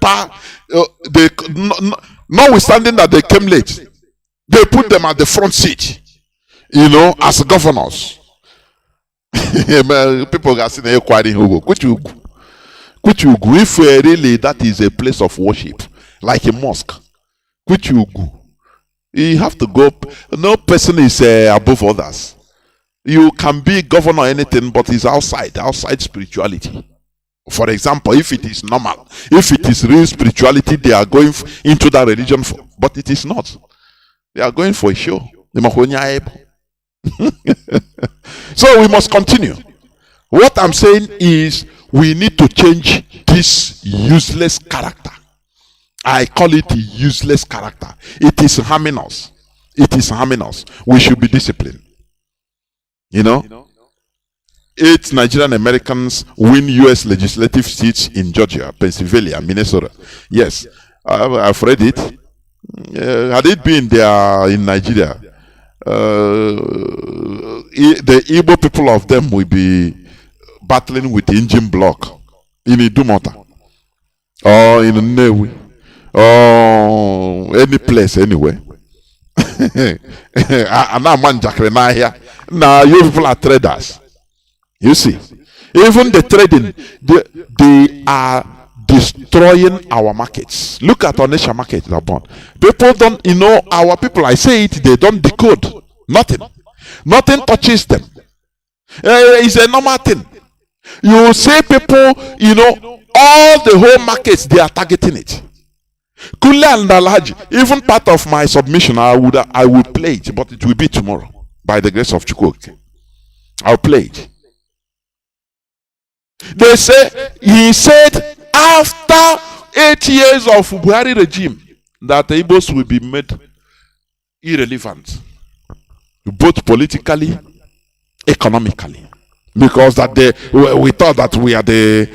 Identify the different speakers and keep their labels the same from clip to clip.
Speaker 1: proper, notwithstanding that they came late, they put them at the front seat, as governors. People are saying, if really that is a place of worship, like a mosque, you have to go. No person is above others. You can be governor or anything, but it's outside spirituality. For example, if it is normal, if it is real spirituality, they are going into that religion for, but it is not. They are going for a show. So we must continue. What I'm saying is we need to change this useless character. I call it a useless character. It is harming us. It is harming us. We should be disciplined. 8 Nigerian Americans win U.S. legislative seats in Georgia, Pennsylvania, Minnesota. Yes, I've read it. Had it been there in Nigeria, the Igbo people of them will be battling with the engine block in Idumota or in Nnewi or any place anyway. Now you people are traders. You see, even the trading, they are destroying our markets. Look at our national market. People don't, our people, I say it, they don't decode. Nothing touches them. It's a normal thing. You say people, all the whole markets, they are targeting it. Kule and Alhaji, even part of my submission, I would play it, but it will be tomorrow, by the grace of Chukwuka. I'll play it. They say, he said, after 8 years of Buhari regime, that the Igbos will be made irrelevant, both politically, economically, because that we thought that we are the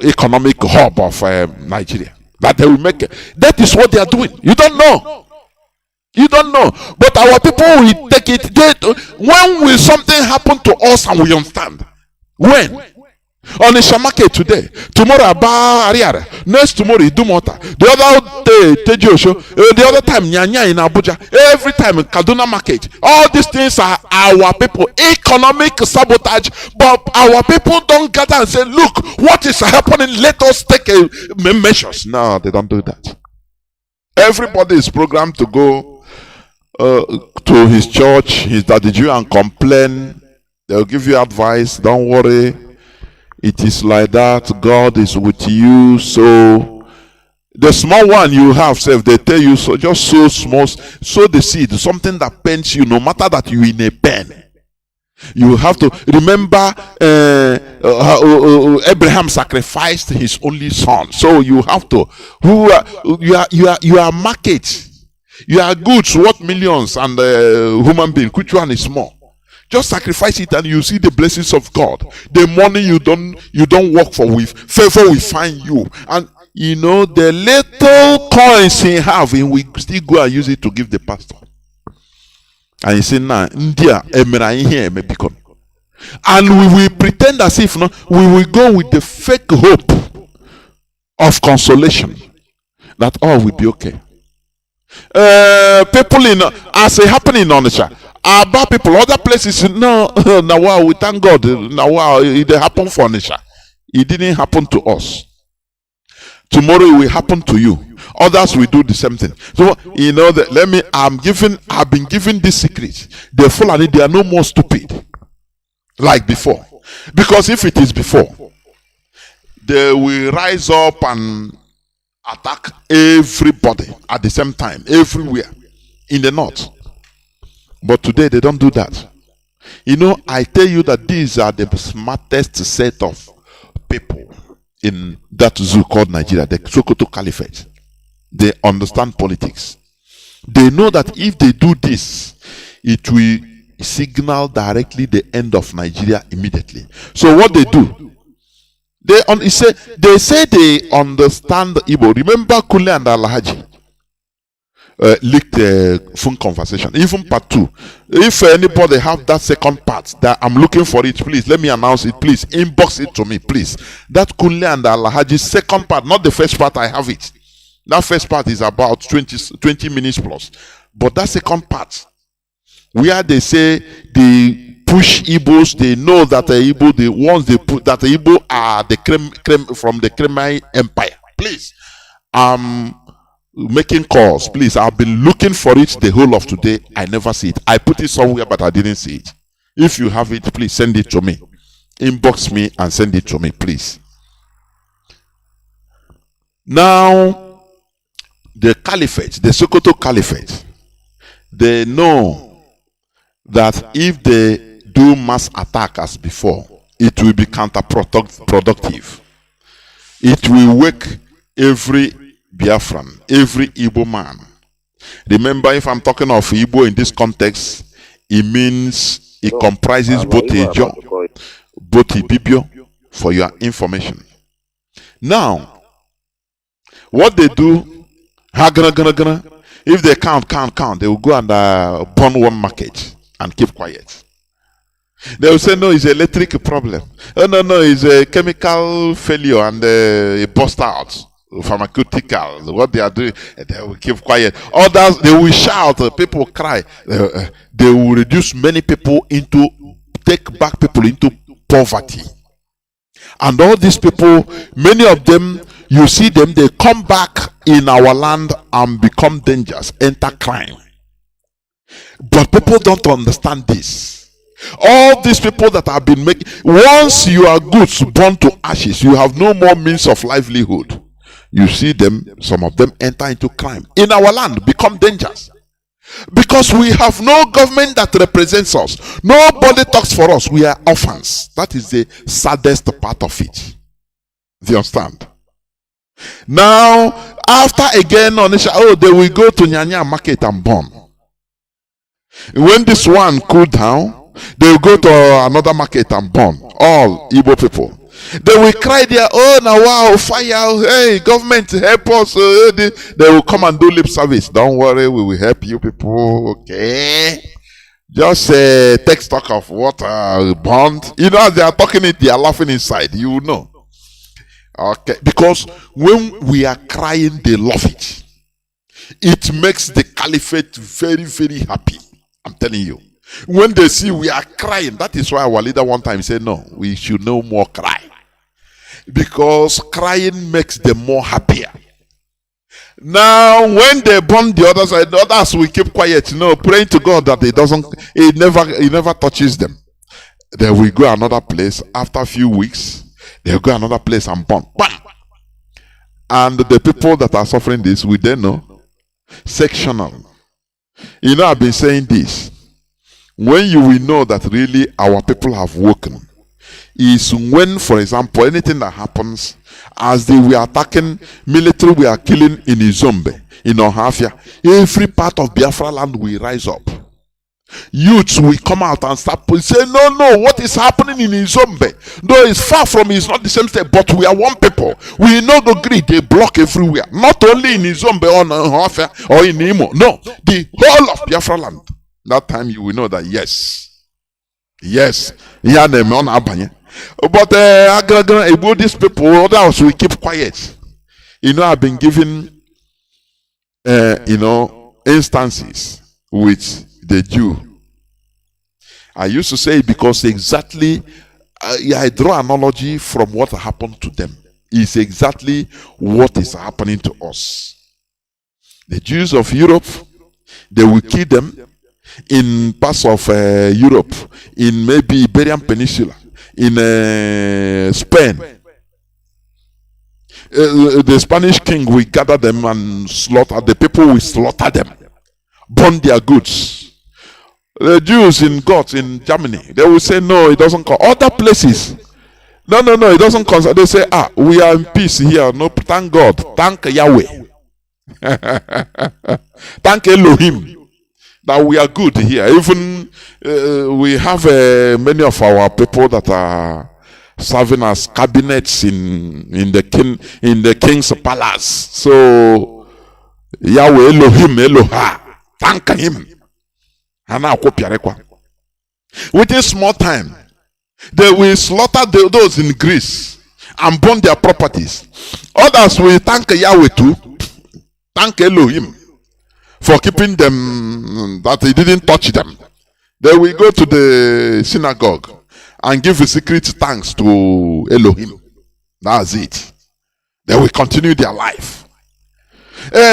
Speaker 1: economic hub of Nigeria. That they will make it. That is what they are doing. You don't know. But our people will take it. When will something happen to us and we understand? When? On the market today, tomorrow Ariara, next tomorrow Idumota, the other day Tejosho, the other time Nyanya in Abuja, every time in Kaduna market. All these things are our people, economic sabotage, but our people don't gather and say, look, what is happening? Let us take measures. No, they don't do that. Everybody is programmed to go to his church, his daddy Jew, and complain. They'll give you advice. Don't worry. It is like that. God is with you. So the small one you have, say, if they tell you, so just sow small, sow the seed, something that pains you, no matter that you're in a pen. You have to remember Abraham sacrificed his only son. So you have to, you are market. You are goods worth millions, and human being, which one is small? Just sacrifice it and you see the blessings of God. The money you don't work for, with favor will find you. And the little coins he have, he will still go and use it to give the pastor. And he said, nah, India, and we will pretend as if we will go with the fake hope of consolation that all will be okay. People as it happened in Onitsha, about people, other places, no, wow, we thank God. Now, wow, it happened for Onitsha. It didn't happen to us. Tomorrow it will happen to you. Others will do the same thing. So I've been given this secret. The Fulani, they are no more stupid like before. Because if it is before, they will rise up and attack everybody at the same time, everywhere in the north. But today they don't do that. I tell you that these are the smartest set of people in that zoo called Nigeria, the Sokoto Caliphate. They understand politics. They know that if they do this, it will signal directly the end of Nigeria immediately. So what they do, they say they understand Igbo. Remember Kule and Alhaji. leaked phone conversation, even part 2. If anybody have that second part that I'm looking for it, please let me announce it. Please inbox it to me, please. That Kunle and Alhaji's second part, not the first part. I have it. That first part is about 20 minutes plus, but that second part, where they say they push Igbos, they know that the Igbo, the ones they put that the Igbo are the from the Kremlin Empire. Please, making calls, please. I've been looking for it the whole of today. I never see it. I put it somewhere, but I didn't see it. If you have it, please send it to me. Inbox me and send it to me, please. Now, the Caliphate, the Sokoto Caliphate, they know that if they do mass attack as before, it will be counterproductive. It will wake every Biafran, every Igbo man. Remember, if I'm talking of Igbo in this context, it means it comprises both Ijo, both Ibibio, for your information. Now, what they do, if they count, they will go and burn one market and keep quiet. They will say, no, it's an electric problem. Oh, no, it's a chemical failure and a bust out. Pharmaceuticals, what they are doing, they will keep quiet. Others, they will shout, people cry. They will reduce many people take back people into poverty. And all these people, many of them, you see them, they come back in our land and become dangerous, enter crime. But people don't understand this. All these people that have been making, once your goods burn to ashes, you have no more means of livelihood. You see them, some of them enter into crime in our land, become dangerous. Because we have no government that represents us. Nobody talks for us. We are orphans. That is the saddest part of it. Do you understand? Now, after again, they will go to Nyanya market and burn. When this one cool down, they will go to another market and burn. All Igbo people. They will cry there, oh, now wow, fire, hey, government, help us. They will come and do lip service. Don't worry, we will help you people, okay? Just take stock of what burned. You know, as they are talking it, they are laughing inside. You know. Okay, because when we are crying, they love it. It makes the caliphate very, very happy. I'm telling you. When they see we are crying, that is why our leader one time said, no, we should no more cry. Because crying makes them more happier. Now, when they burn the other side, the others will keep quiet, praying to God that it never touches them. Then we go another place. After a few weeks, they'll go another place and burn. Bam! And the people that are suffering this, we then know, sectional. I've been saying this. When you will know that really our people have woken, is when, for example, anything that happens, as they were attacking military, we are killing in Izombe, in Ohafia, every part of Biafra land will rise up. Youths will come out and start say, no, what is happening in Izombe? Though it's far from it's not the same state, but we are one people. We know the grid, they block everywhere. Not only in Izombe or in Ohafia or in Imo. No, the whole of Biafra land. That time you will know that yes, but about these people, others will keep quiet. I've been given instances with the Jew. I used to say because exactly I draw analogy from what happened to them. It's exactly what is happening to us. The Jews of Europe, they will kill them in parts of Europe, in maybe Iberian Peninsula, in Spain. The Spanish king will gather them and slaughter. The people will slaughter them, burn their goods. The Jews in Germany, they will say, no, it doesn't come. Other places, no, it doesn't come. They say, we are in peace here. No, thank God. Thank Yahweh. Thank Elohim. That we are good here. Even we have many of our people that are serving as cabinets in the king's palace. So Yahweh Elohim Eloha. Thank him. Within small time, they will slaughter those in Greece and burn their properties. Others will thank Yahweh too. Thank Elohim for keeping them, that he didn't touch them. They will go to the synagogue and give a secret thanks to Elohim. That's it. They will continue their life.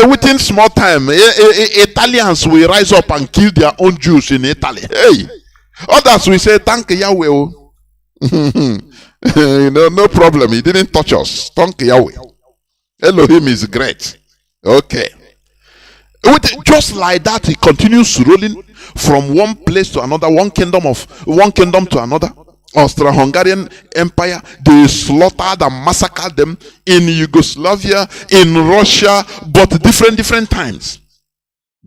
Speaker 1: Within small time, Italians will rise up and kill their own Jews in Italy. Hey, others will say, thank Yahweh. No problem. He didn't touch us. Thank Yahweh. Elohim is great. Okay. Just like that, he continues rolling from one place to another, one kingdom to another. Austro-Hungarian Empire, they slaughtered and massacred them in Yugoslavia, in Russia, but different times.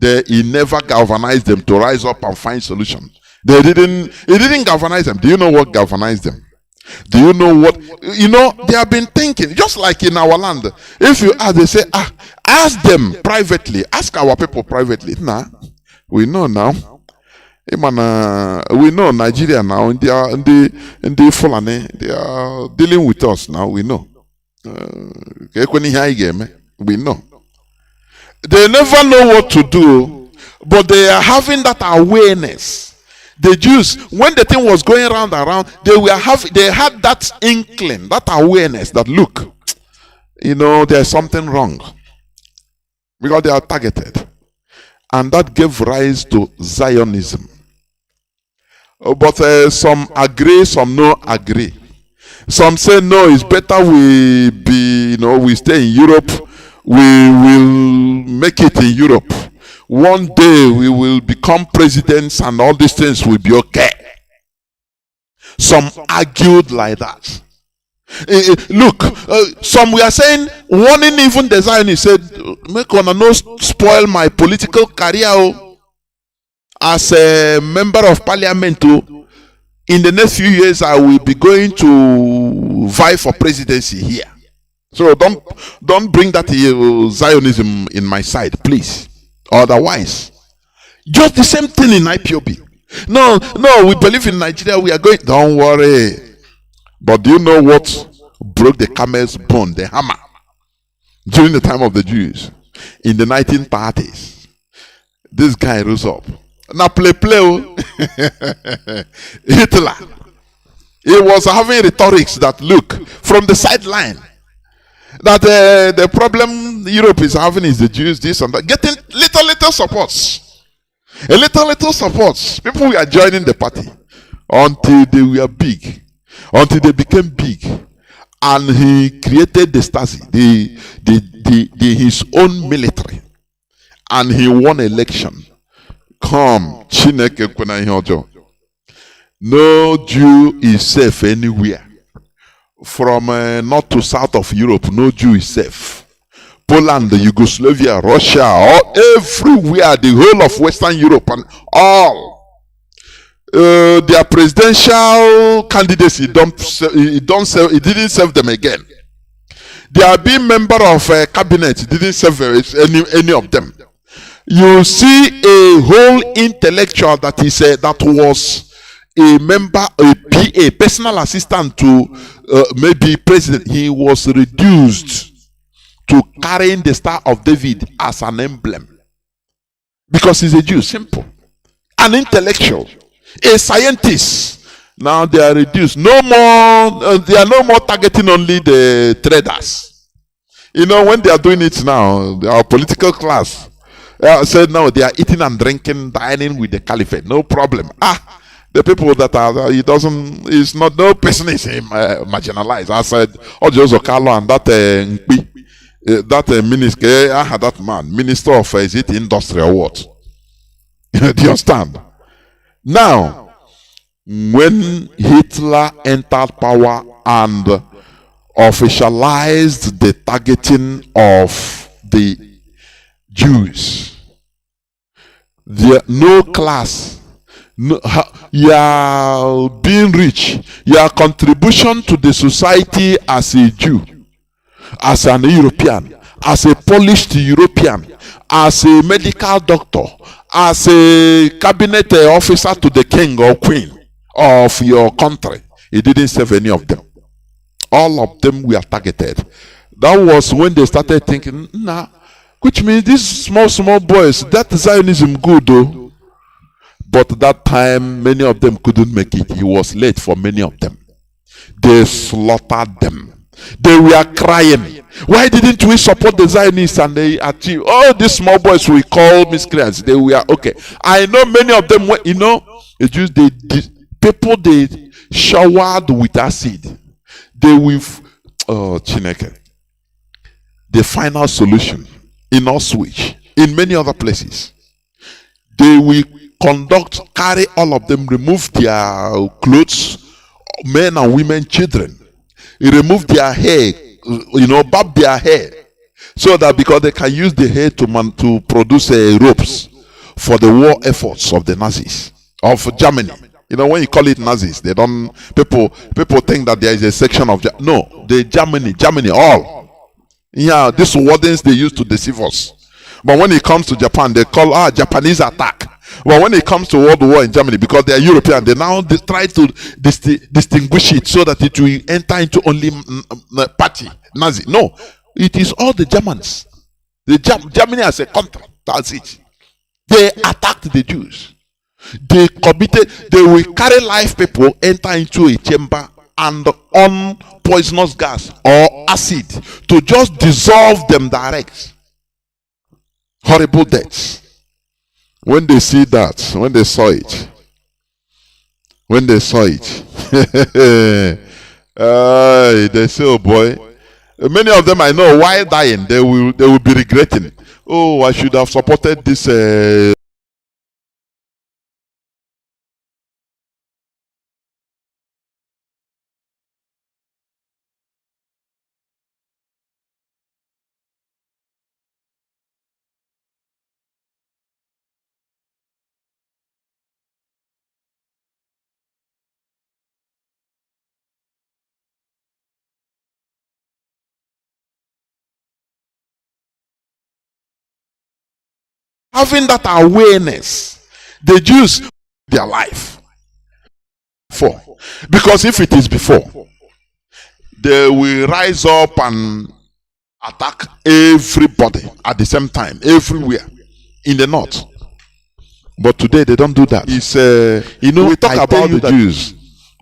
Speaker 1: He never galvanized them to rise up and find solutions. He didn't galvanize them. Do you know what galvanized them? Do you know what? They have been thinking, just like in our land. If you ask, they say, ask them privately. Ask our people privately. Nah, we know now. We know Nigeria now, and they Fulani, they are dealing with us now. We know. We know. They never know what to do, but they are having that awareness. The Jews, when the thing was going round and round, they had that inkling, that awareness that look, there's something wrong, because they are targeted, and that gave rise to Zionism. But some agree, some no agree. Some say no, it's better we stay in Europe. We will make it in Europe. One day we will become presidents and all these things will be okay. Some argued like that. Look, some we are saying, warning even the Zionists, said, make one no spoil my political career. As a member of parliament, in the next few years, I will be going to vie for presidency here. So don't bring that Zionism in my side, please. Otherwise, just the same thing in IPOB. No, we believe in Nigeria. We are going. Don't worry. But do you know what broke the camel's bone, the hammer, during the time of the Jews in the 1930s? This guy rose up. Now play Hitler. He was having rhetorics that look from the sideline that the problem Europe is having is the Jews, this and that, getting little supports, little supports. People were joining the party until they were big, until they became big, and he created the Stasi, his own military, and he won election. Come, Chineke kwena ihe ọjọọ. No Jew is safe anywhere. From north to south of Europe, no Jew is safe. Poland, Yugoslavia, Russia, everywhere, the whole of Western Europe and all. Their presidential candidacy, it didn't serve them again. Their being member of cabinet, it didn't serve any of them. You see a whole intellectual that was a member, a PA, personal assistant to maybe president. He was reduced to carrying the Star of David as an emblem because he's a Jew. Simple. An intellectual, a scientist. Now they are reduced. No more. They are no more targeting only the traders. When they are doing it now, our political class said no, they are eating and drinking, dining with the caliphate. No problem. The people that are, no person is marginalized. I said, Ojozo Carlo and that minister, I had that man, minister of, is it industry or what? Do you understand? Now, when Hitler entered power and officialized the targeting of the Jews, no class, your being rich, your contribution to the society as a Jew, as an European, as a polished European, as a medical doctor, as a cabinet officer to the king or queen of your country. He didn't save any of them. All of them were targeted. That was when they started thinking, nah, which means these small boys, that Zionism good though. But that time, many of them couldn't make it. He was late for many of them. They slaughtered them. They were crying. Why didn't we support the Zionists and they achieved? All these small boys we call miscreants, they were okay. I know many of them were, it's just people they showered with acid. They will, Chineke. The final solution in Auschwitz, in many other places, they will carry all of them, remove their clothes, men and women, children, remove their hair, barb their hair, so that because they can use the hair to produce ropes for the war efforts of the Nazis of Germany. When you call it Nazis, they don't people think that there is a section of no, the Germany all. Yeah, these wardens they used to deceive us. But when it comes to Japan, they call Japanese attack. But when it comes to World War in Germany, because they are European, they now try to distinguish it so that it will enter into only party Nazi. No, it is all the Germans. Germany as a country. That's it. They attacked the Jews. They will carry live people, enter into a chamber and on poisonous gas or acid to just dissolve them direct. Horrible deaths. When they see that, when they saw it, they say, oh boy. Many of them I know, while dying, they will be regretting. Oh, I should have supported this. Having that awareness, the Jews, their life. Because if it is before, they will rise up and attack everybody at the same time, everywhere in the north. But today they don't do that. It's we talk about the Jews,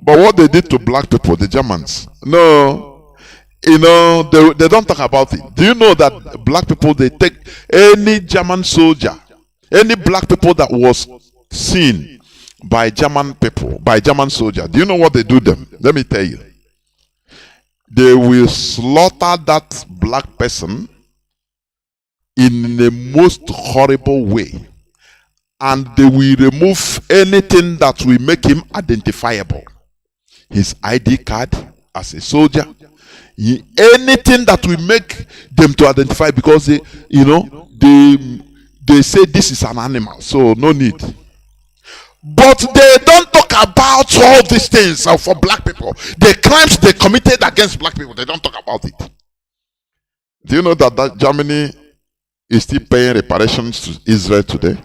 Speaker 1: but what they did to black people, the Germans, no. They don't talk about it. Do you know that black people, they take any German soldier, any black people that was seen by German people, by German soldier, do you know what they do them? Let me tell you. They will slaughter that black person in the most horrible way. And they will remove anything that will make him identifiable. His ID card as a soldier, anything that will make them to identify, because they say this is an animal, so no need. But they don't talk about all these things for black people. The crimes they committed against black people, they don't talk about it. Do you know that Germany is still paying reparations to Israel today?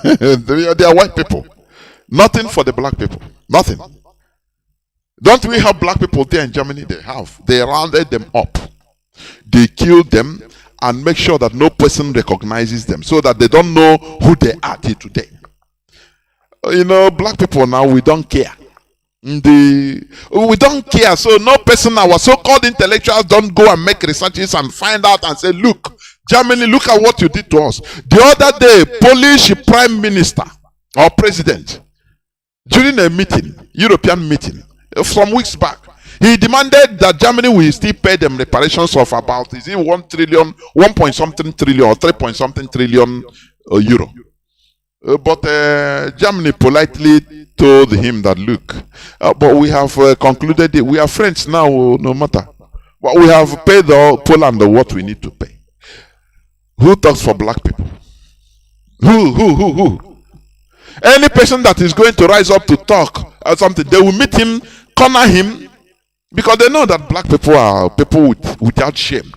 Speaker 1: They are white people. Nothing for the black people. Nothing. Don't we have black people there in Germany? They have. They rounded them up. They killed them and make sure that no person recognizes them, so that they don't know who they are till today. Black people now, we don't care. We don't care. So no person, our so-called intellectuals, don't go and make researches and find out and say, look, Germany, look at what you did to us. The other day, Polish prime minister or president, during a meeting, European meeting, some weeks back, he demanded that Germany will still pay them reparations of about, is it 1 trillion, 1 point something trillion or 3 point something trillion euro. But Germany politely told him that, look, but we have concluded it. We are friends now, no matter. But we have paid Poland what we need to pay. Who talks for black people? Who? Any person that is going to rise up to talk or something, they will meet him, corner him, because they know that black people are people without shame.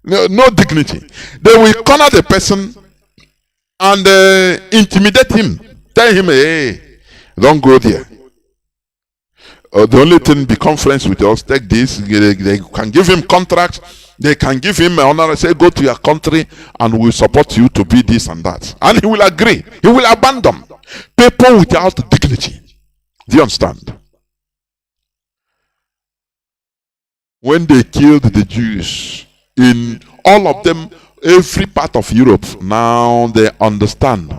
Speaker 1: No dignity. They will corner the person and intimidate him. Tell him, hey, don't go there. The only thing, become friends with us, take this. They can give him contracts. They can give him honor, say, go to your country and we'll support you to be this and that. And he will agree. He will abandon people without dignity. Do you understand? When they killed the Jews in all of them, every part of Europe, now they understand.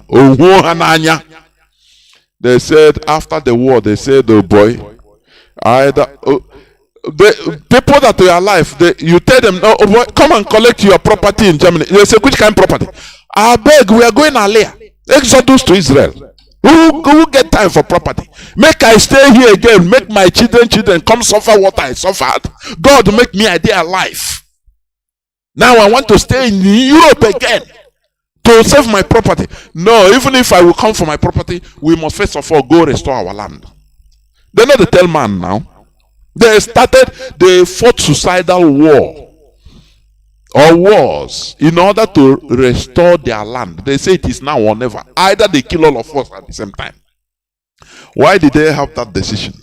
Speaker 1: They said after the war, they said, oh boy, either the people that were alive, you tell them, oh boy, come and collect your property in Germany. They say, which kind of property? I beg, we are going earlier. Exodus to Israel. Who get time for property? Make I stay here again. Make my children come suffer what I suffered. God make me a day alive. Now I want to stay in Europe again to save my property. No, even if I will come for my property, we must first of all go restore our land. They know the tell man now. They fought suicidal war or wars in order to restore their land. They say it is now or never. Either they kill all of us at the same time. Why did they have that decision?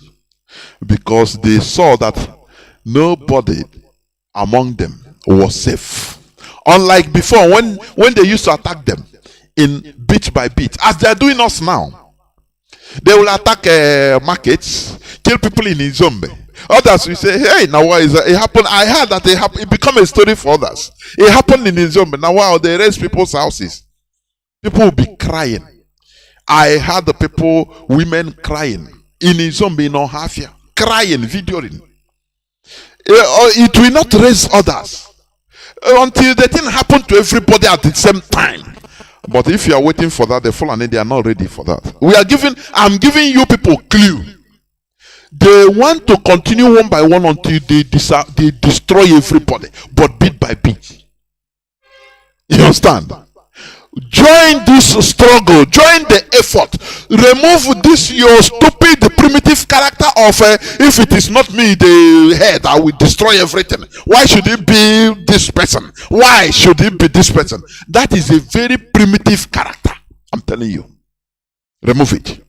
Speaker 1: Because they saw that nobody among them was safe. Unlike before, when they used to attack them in bit by bit, as they are doing us now. They will attack markets, kill people in Izombe. Others will say, hey, now why is that? It happened. I heard that it became a story for others. It happened in Izombe. Now wow, they raise people's houses. People will be crying. I heard the people, women crying in Izombe, in Ohafia, crying, videoing. It will not raise others until the thing happened to everybody at the same time. But if you are waiting for that, the Fulani, they are not ready for that. I'm giving you people clue. They want to continue one by one until they destroy everybody, but bit by bit. You understand? Join this struggle, join the effort. Remove this your stupid primitive character of if it is not me the head, I will destroy everything. Why should it be this person? Why should it be this person? That is a very primitive character. I'm telling you. Remove it.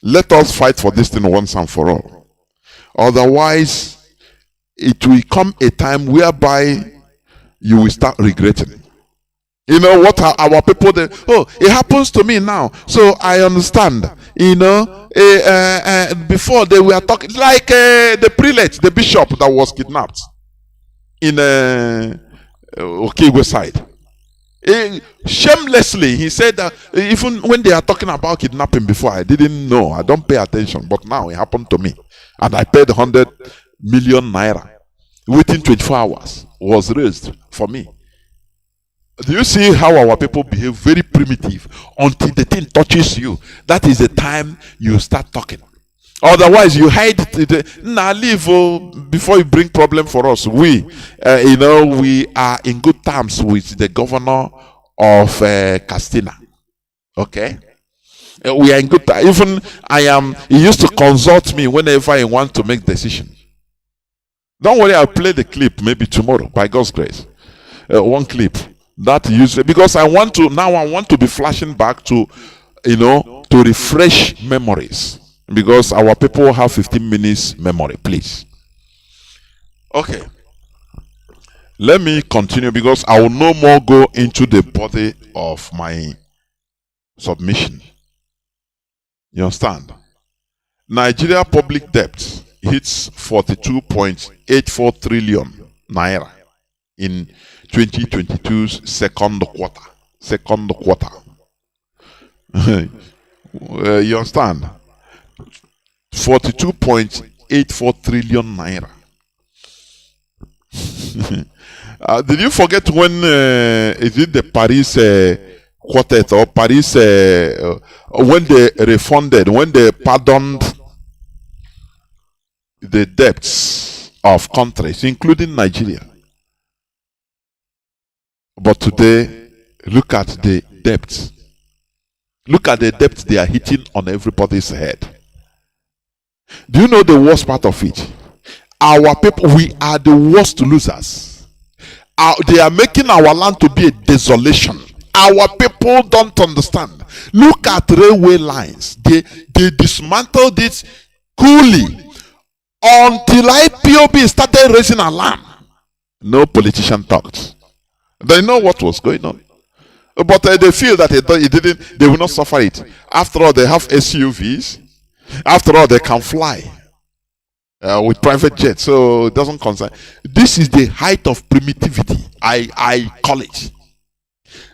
Speaker 1: Let us fight for this thing once and for all. Otherwise, it will come a time whereby you will start regretting. You know what our people do? Oh, it happens to me now, so I understand. You know, before they were talking like the prelate, the bishop that was kidnapped in Okigwe side. Shamelessly, he said that even when they are talking about kidnapping before, I didn't know. I don't pay attention, but now it happened to me, and I paid 100 million naira. Within 24 hours was raised for me. Do you see how our people behave? Very primitive. Until the thing touches you, that is the time you start talking. Otherwise, you hide it. Now leave before you bring problem for us. We are in good terms with the governor of Castina. Okay, we are in good terms. Even he used to consult me whenever I want to make decision. Don't worry, I'll play the clip maybe tomorrow by God's grace. One clip. That usually because I want to be flashing back to to refresh memories, because our people have 15 minutes memory, please. Okay, let me continue because I will no more go into the body of my submission. You understand? Nigeria public debt hits 42.84 trillion naira in 2022's second quarter. You understand? 42.84 trillion naira. Did you forget when is it the Paris quartet or Paris when they refunded, when they pardoned the debts of countries, including Nigeria? But today, look at the debts. Look at the debts they are hitting on everybody's head. Do you know the worst part of it? Our people, we are the worst losers. They are making our land to be a desolation. Our people don't understand. Look at railway lines. They dismantled it coolly until IPOB started raising alarm. No politician talked. They know what was going on, but they feel that they will not suffer it. After all, they have SUVs. After all, they can fly with private jets, so it doesn't concern. This is the height of primitivity. I call it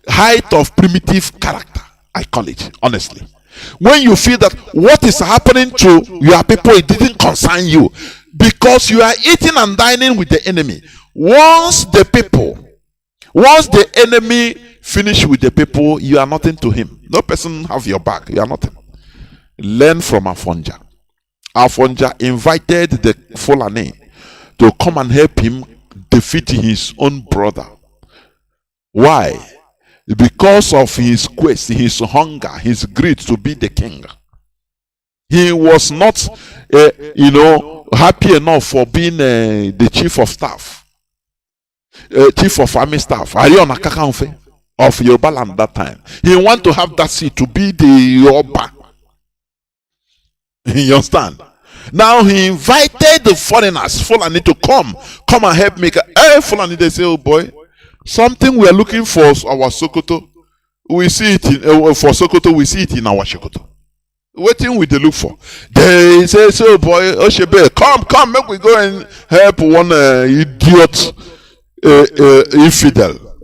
Speaker 1: height of primitive character. I call it, honestly. When you feel that what is happening to your people, it didn't concern you, because you are eating and dining with the enemy. Once the enemy finish with the people, you are nothing to him. No person have your back. You are nothing. Learn from Afonja. Afonja invited the Fulani to come and help him defeat his own brother. Why? Because of his quest, his hunger, his greed to be the king. He was not, happy enough for being the chief of staff, chief of army staff, Arion Akakanfe of Yoruba land that time. He want to have that seat to be the Yoruba. You understand? Now he invited the foreigners, Fulani, to come and help me. Hey, Fulani, they say, oh boy, something we are looking for our Sokoto, we see it for Sokoto, we see it in our Sokoto. Waiting with the look for. They say, so boy, Oshebe, come, make we go and help one idiot infidel.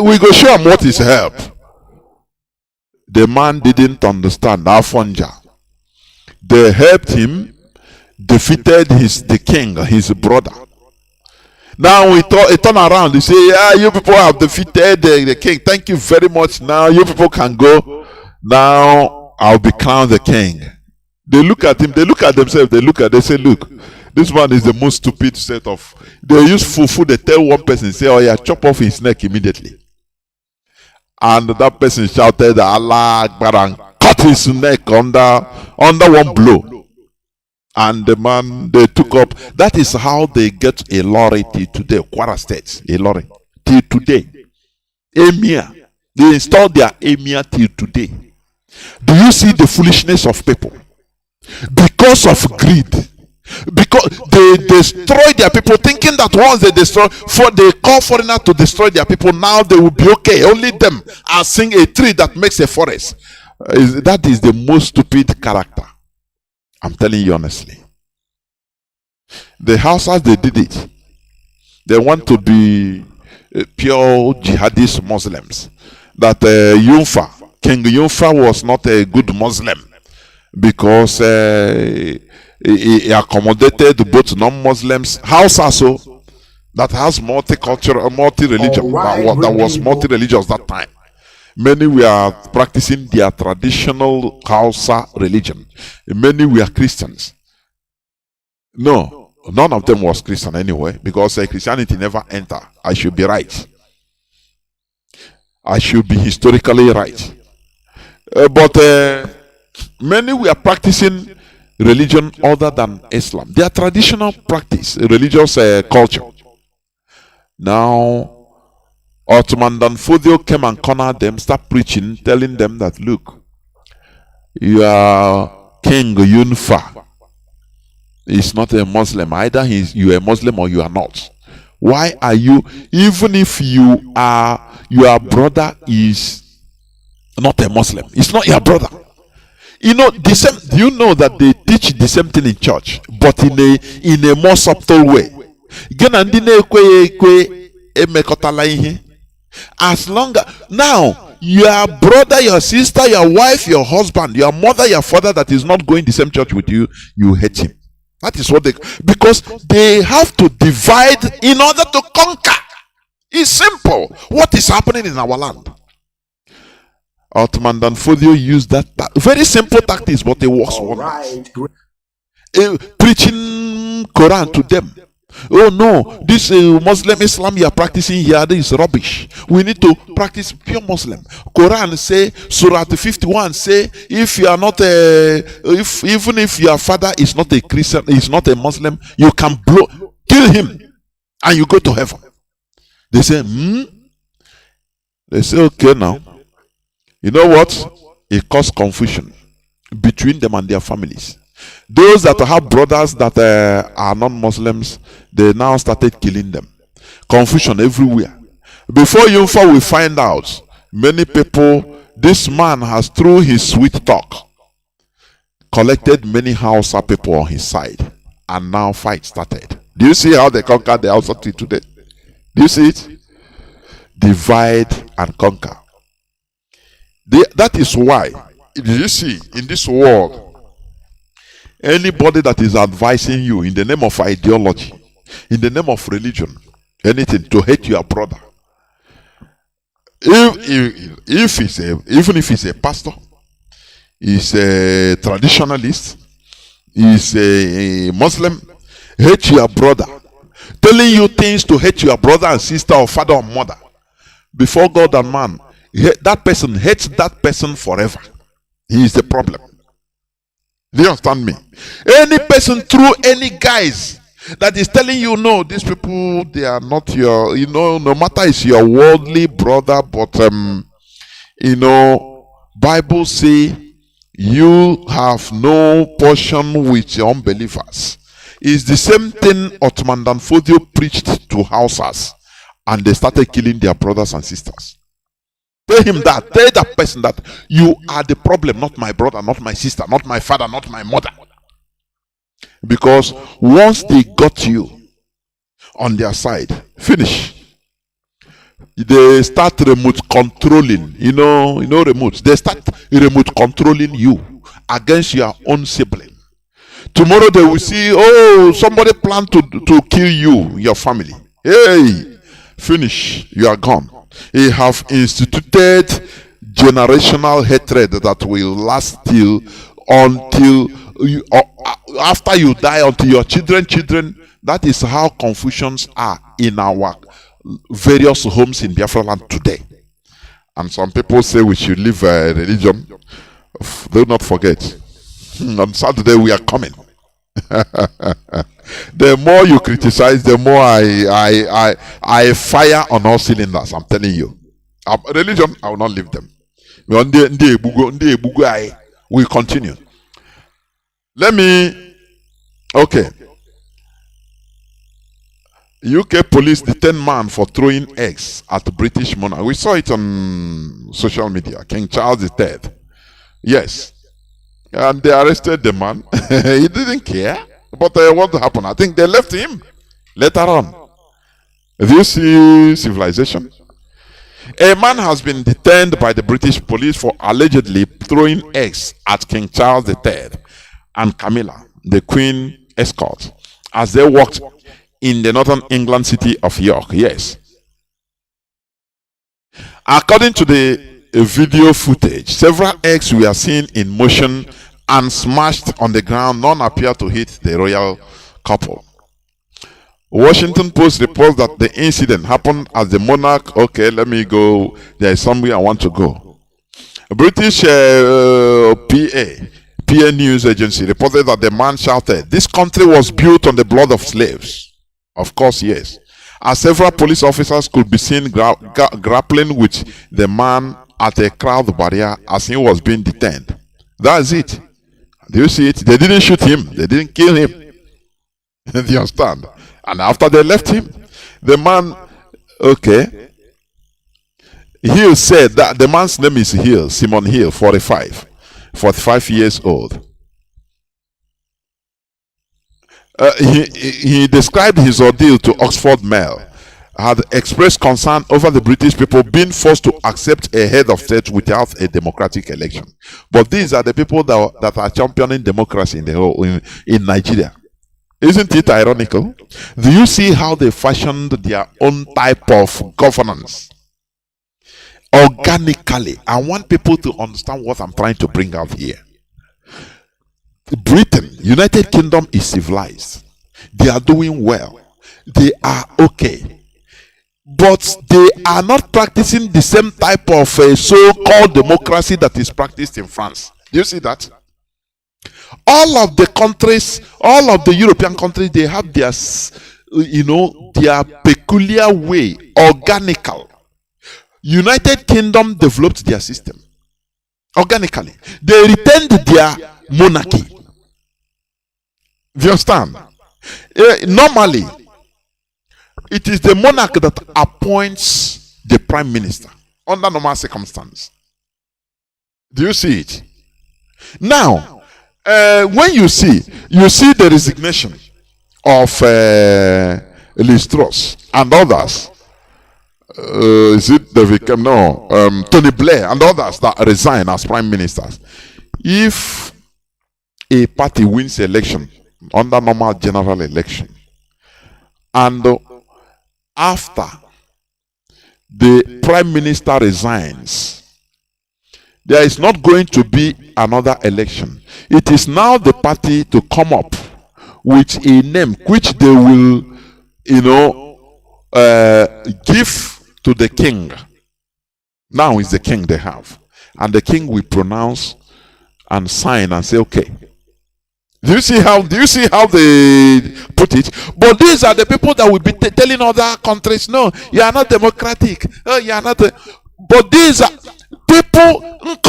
Speaker 1: We go show him what is help. The man didn't understand Afonja. They helped him, defeated the king, his brother. Now he turn around, he say, yeah, you people have defeated the king. Thank you very much. Now you people can go. Now I'll be crowned the king. They look at him, they look at themselves, they say, look, this man is the most stupid set of. They use fufu, they tell one person, say, oh yeah, chop off his neck immediately. And that person shouted, Allah Akbar, and cut his neck under one blow. And the man, they took up. That is how they get a lorry till today. Kwara State, a lorry till today. Emir, they installed their emir till today. Do you see the foolishness of people? Because of greed, because they destroy their people, thinking that once they they call foreigners to destroy their people, now they will be okay. Only them are seeing a tree that makes a forest. That is the most stupid character. I'm telling you honestly. The Hausas, they did it. They want to be pure jihadist Muslims. That King Yunfa was not a good Muslim, because he accommodated both non-Muslims. Hausa, so that has multicultural, multi-religion, that was multi-religious that time. Many were practicing their traditional Hausa religion. Many were Christians. No, none of them was Christian anyway, because Christianity never entered. I should be right. I should be historically right. But many were practicing religion other than Islam. Their traditional practice, religious culture. Now, Ottoman Danfodio came and cornered them, start preaching, telling them that, look, you are King Yunfa. He's not a Muslim. Either you are a Muslim or you are not. Why are you, even if your brother is not a Muslim, it's not your brother. You know, the same, do you know that they teach the same thing in church, but in a more subtle way? As long as now your brother, your sister, your wife, your husband, your mother, your father that is not going the same church with you, you hate him. That is what because they have to divide in order to conquer. It's simple. What is happening in our land? Ottoman Danfodio used that very simple tactics, but it works wonders. Preaching Quran to them. Oh no, this Muslim Islam you are practicing here, this is rubbish. We need to practice pure Muslim. Quran say, Surah 51 say, if you are not even if your father is not a Christian, is not a Muslim, you can kill him and you go to heaven. They say, They say, okay now. You know what? It caused confusion between them and their families. Those that have brothers that are non-Muslims, they now started killing them. Confusion everywhere. Before you will find out, many people, this man has, through his sweet talk, collected many Hausa people on his side, and now fight started. Do you see how they conquered the Hausa today? Do you see it? Divide and conquer. That is why, you see, in this world, anybody that is advising you in the name of ideology, in the name of religion, anything to hate your brother, even if he's a pastor, he's a traditionalist, he's a Muslim, hate your brother, telling you things to hate your brother and sister or father or mother, before God and man, that person hates that person forever. He is the problem. Do you understand me? Any person through any guise that is telling you, no, these people, they are not your, no matter it's your worldly brother, but Bible say you have no portion with the unbelievers. It's the same thing Ottoman Danfodio preached to Hausas, and they started killing their brothers and sisters. Tell him that. Tell that person that you are the problem, not my brother, not my sister, not my father, not my mother. Because once they got you on their side, finish. They start remote controlling. Remote. They start remote controlling you against your own sibling. Tomorrow they will see, oh, somebody planned to kill you, your family. Hey, finish. You are gone. He have instituted generational hatred that will last until you, after you die, until your children. That is how confusions are in our various homes in Biafra land today. And some people say we should leave religion. Do not forget, on Saturday we are coming. The more you criticize, the more I fire on all cylinders. I'm telling you. Religion, I will not leave them. We continue. Okay. UK police detain man for throwing eggs at British monarch. We saw it on social media. King Charles III. Yes. And they arrested the man. He didn't care. But what happened? I think they left him later on. Do you see civilization? A man has been detained by the British police for allegedly throwing eggs at King Charles III and Camilla, the Queen escort, as they walked in the northern England city of York. Yes. According to the video footage, several eggs were seen in motion and smashed on the ground. None appear to hit the royal couple. Washington Post reports that the incident happened as the monarch, okay, let me go, there is somewhere I want to go. A British PA news agency reported that the man shouted, "This country was built on the blood of slaves." Of course, yes. As several police officers could be seen grappling with the man at a crowd barrier as he was being detained. That's it. Do you see it? They didn't shoot him. They didn't kill him. Do you understand? And after they left him, the man, okay, Hill said that the man's name is Hill, Simon Hill, 45 years old. He described his ordeal to Oxford Mail, had expressed concern over the British people being forced to accept a head of state without a democratic election. But these are the people that are championing democracy in Nigeria. Isn't it ironical? Do you see how they fashioned their own type of governance organically? I want people to understand what I'm trying to bring out here. Britain, United Kingdom is civilized. They are doing well. They are okay. But they are not practicing the same type of so-called democracy that is practiced in France. Do you see that? All of the countries, all of the European countries, they have their their peculiar way, organical. United Kingdom developed their system organically. They retained their monarchy. Do you understand? Normally, it is the monarch that appoints the prime minister under normal circumstances. Do you see it? Now, when you see the resignation of Liz Truss and others, is it David Tony Blair and others that resign as prime ministers. If a party wins election under normal general election, and after the prime minister resigns, there is not going to be another election. It is now the party to come up with a name which they will, give to the king. Now is the king they have, and the king will pronounce and sign and say, okay. Do you see how they put it? But these are the people that will be telling other countries, no, you are not democratic. Oh, you are not. But these are people. Look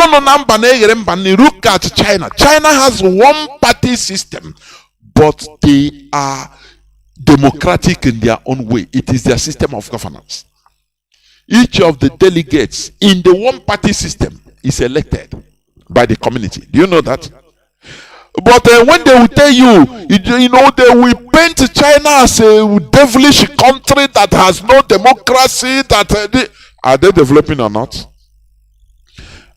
Speaker 1: at China. China has one party system, but they are democratic in their own way. It is their system of governance. Each of the delegates in the one party system is elected by the community. Do you know that? But when they will tell you, they will paint China as a devilish country that has no democracy. Are they developing or not?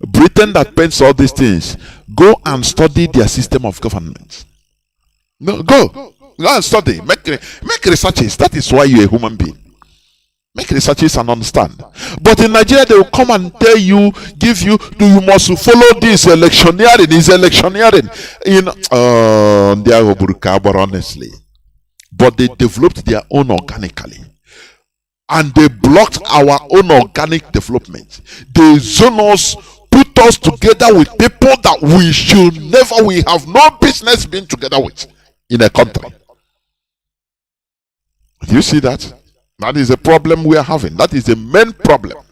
Speaker 1: Britain that paints all these things, go and study their system of government. No, go and study. Make researches. That is why you're a human being. Make researches and understand. But in Nigeria, they will come and tell you, you must follow this electioneering. Is electioneering. They are burkaba, honestly. But they developed their own organically. And they blocked our own organic development. They zone us, put us together with people that we have no business being together with in a country. Do you see that? That is the problem we are having. That is the main problem.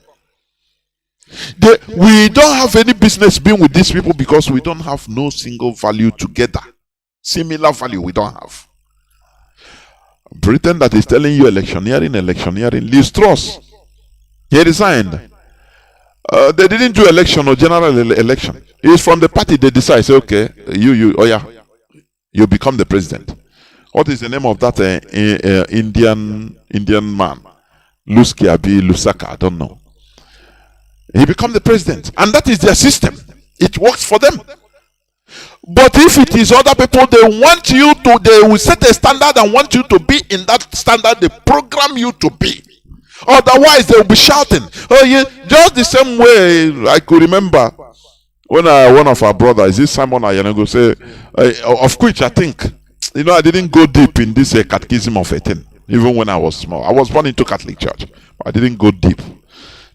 Speaker 1: We don't have any business being with these people because we don't have no single value together. Similar value we don't have. Britain that is telling you electioneering. Liz Truss, he resigned. They didn't do election or general election. It's from the party they decide. Say, okay, you become the president. What is the name of that Indian man? Lusaka, I don't know. He become the president, and that is their system. It works for them. But if it is other people, they will set a standard and want you to be in that standard. They program you to be. Otherwise, they will be shouting. Oh yeah, just the same way I could remember when one of our brothers, this Simon Ayenego, say, of which I think. I didn't go deep in this catechism of 18, even when I was small. I was born into Catholic Church, but I didn't go deep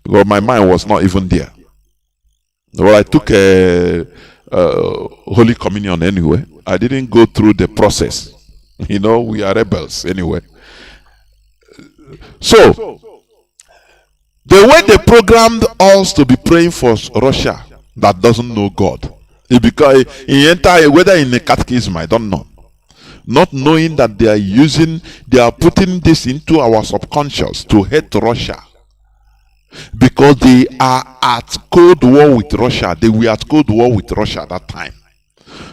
Speaker 1: because my mind was not even there. Well, I took Holy Communion anyway. I didn't go through the process. We are rebels anyway. So, the way they programmed us to be praying for Russia that doesn't know God, whether in the catechism, I don't know. Not knowing that they are putting this into our subconscious to hate Russia. Because they are at Cold War with Russia. They were at Cold War with Russia at that time.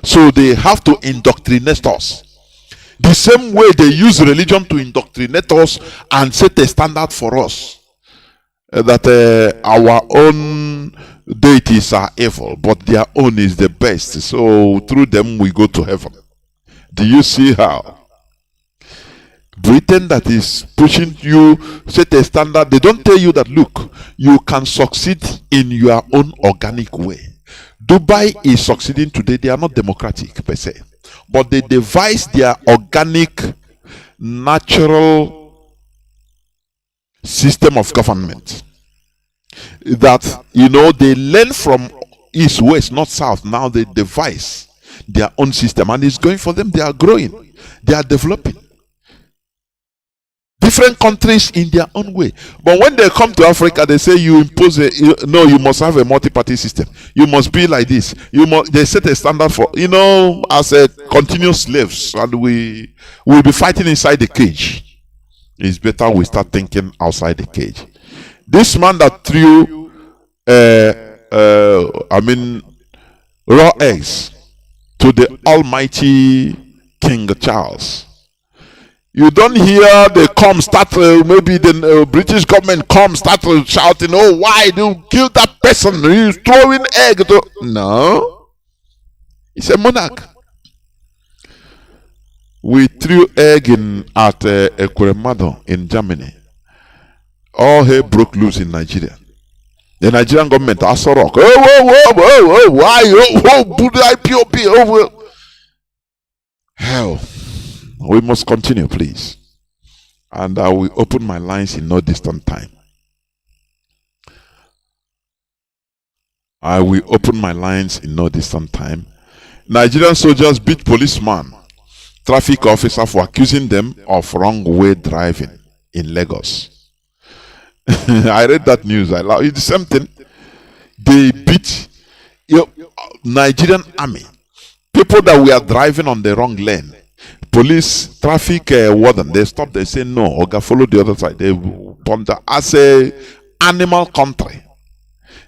Speaker 1: So they have to indoctrinate us. The same way they use religion to indoctrinate us and set a standard for us. That our own deities are evil, but their own is the best. So through them we go to heaven. Do you see how? Britain that is pushing you, set a standard. They don't tell you that, look, you can succeed in your own organic way. Dubai is succeeding today. They are not democratic per se. But they devise their organic, natural system of government. That, they learn from east, west, north, south. Now they devise their own system, and it's going for them. They are growing, they are developing. Different countries in their own way. But when they come to Africa, they say you impose no, you must have a multi-party system. You must be like this. They set a standard for, as a continuous slaves, and we will be fighting inside the cage. It's better we start thinking outside the cage. This man that threw raw eggs to the almighty King Charles. You don't hear they come start, maybe the British government come start shouting, oh, why do you kill that person? He's throwing egg. No. He's a monarch. We threw egg at Ekuremado in Germany. All hell broke loose in Nigeria. The Nigerian government asked rock. Oh, why? IPOP. Oh, hell. We must continue, please. And I will open my lines in no distant time. I will open my lines in no distant time. Nigerian soldiers beat policeman, traffic officer for accusing them of wrong way driving in Lagos. I read that news. It's the same thing. They beat Nigerian army. People that were driving on the wrong lane. Police, traffic warden, they stop, they say no, Oga, follow the other side. They ponder as a animal country.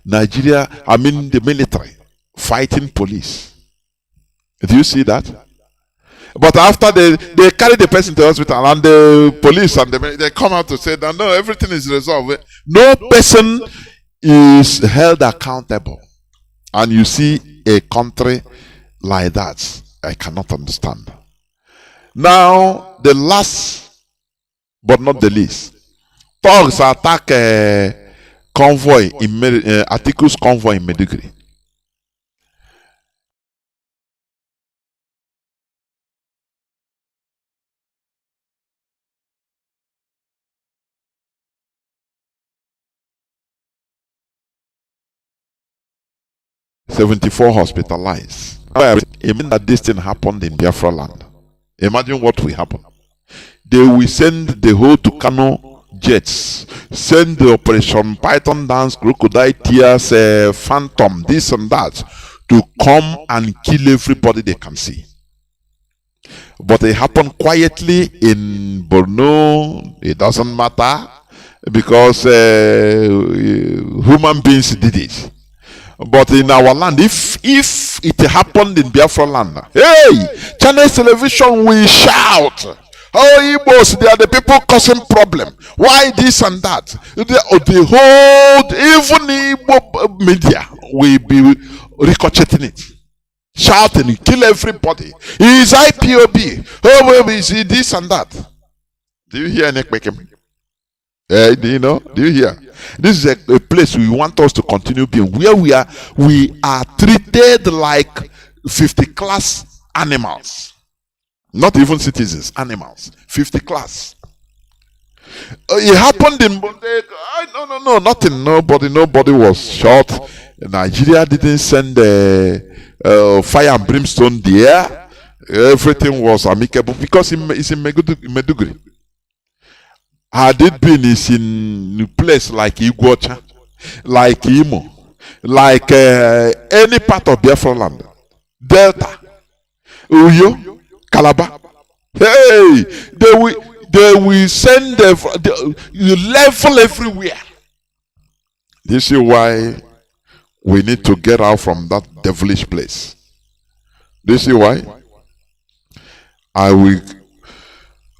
Speaker 1: Nigeria, the military, fighting police. Do you see that? But after they carry the person to the hospital, and the police and they come out to say that no, everything is resolved. No person is held accountable. And you see a country like that, I cannot understand. Now, the last but not the least, thugs attack convoy in Atiku's convoy in Maiduguri. "74 hospitalized." Imagine that this thing happened in Biafra land. Imagine what will happen. They will send the whole to Kanu jets, send the Operation Python Dance, Crocodile Tears, Phantom, this and that, to come and kill everybody they can see. But it happened quietly in Borno. It doesn't matter because human beings did it. But in our land, if it happened in Biafra land, hey, Channel Television will shout, oh, Igbos, they are the people causing problem. Why this and that? The whole, even Igbo media will be ricocheting it, shouting, kill everybody. He is IPOB. Oh, well, is he this and that? Do you hear anything? Do you hear? This is a place we want us to continue being, where we are treated like 50 class animals, not even citizens, animals. 50 class. It happened in no, nothing. Nobody was shot. Nigeria didn't send fire and brimstone there. Everything was amicable because it's in Maiduguri. Had it been is in a place like Iguacha, like Imo, like any part of Biafra land, Delta, Uyo, Calabar, hey, they will send the level everywhere. This is why we need to get out from that devilish place. This is why I will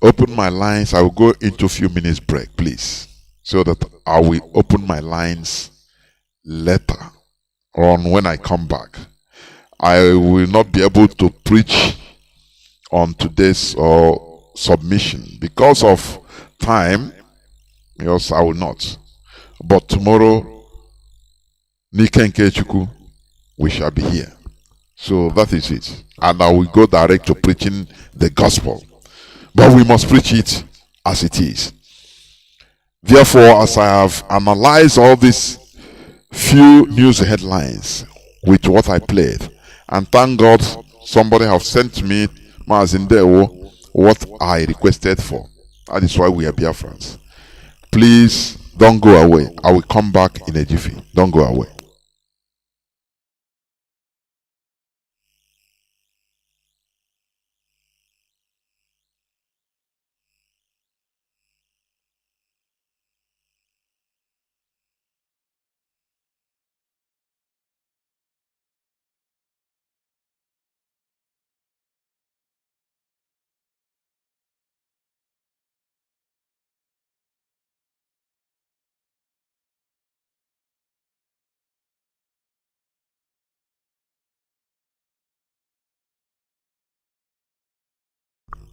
Speaker 1: open my lines. I will go into a few minutes break, please, so that I will open my lines later on. When I come back, I will not be able to preach on today's submission because of time. Yes, I will not. But tomorrow, Nika Nkechuku, we shall be here. So that is it. And I will go direct to preaching the gospel. But we must preach it as it is. Therefore, as I have analyzed all these few news headlines with what I played, and thank God somebody have sent me Mazi what I requested for. That is why we are Biafrans. Please don't go away. I will come back in a jiffy. Don't go away.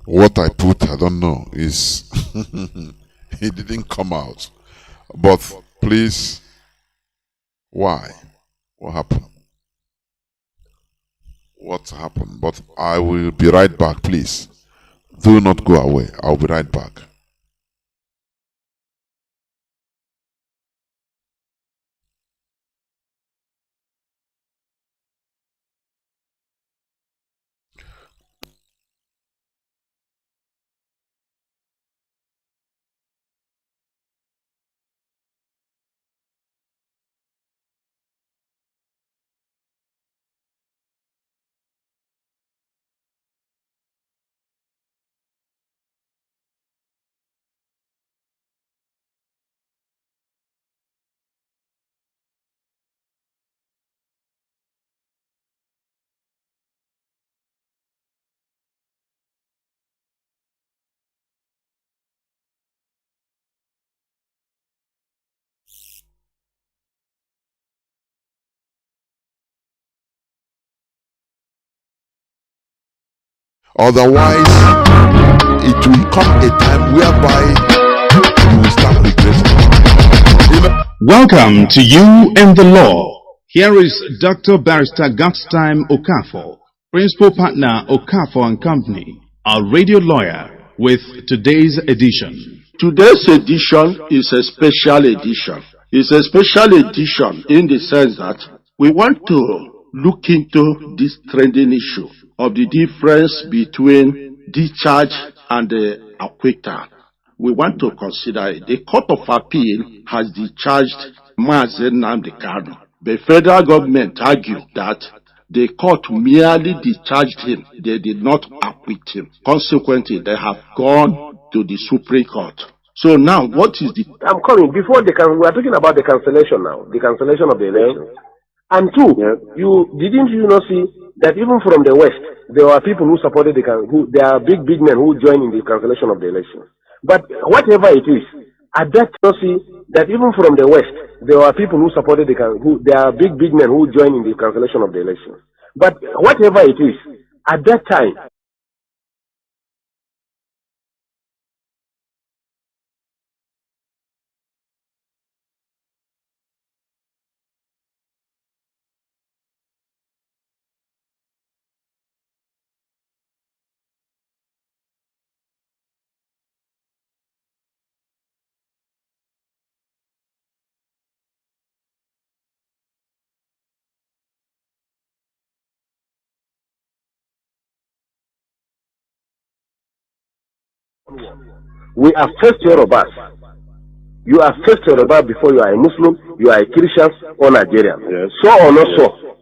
Speaker 1: What I put, I don't know, is it didn't come out. But please, why? What happened? What happened? But I will be right back, please. Do not go away. I'll be right back. Otherwise, it will come a time whereby you will start regretting.
Speaker 2: Welcome to You and the Law. Here is Dr. Barrister Godstime Okafor, Principal Partner Okafor and Company, our radio lawyer, with today's edition.
Speaker 3: Today's edition is a special edition. It's a special edition in the sense that we want to look into this trending issue of the difference between discharge and the acquittal. We want to consider it. The Court of Appeal has discharged Mazi Nnamdi Kanu. The federal government argued that the court merely discharged him. They did not acquit him. Consequently, they have gone to the Supreme Court. So now, what is the...
Speaker 4: I'm coming. Before we are talking about the cancellation now. The cancellation of the election. And two, didn't you not see that even from the West, there were people who supported there are big men who joined in the cancellation of the election. But whatever it is, at that time, see that even from the West, there were people who supported there are big men who joined in the cancellation of the election. But whatever it is, at that time, we are first Yorubas. You are first Yoruba before you are a Muslim, you are a Christian or Nigerian.
Speaker 3: Yes.
Speaker 4: So or not
Speaker 3: Yes.
Speaker 4: so?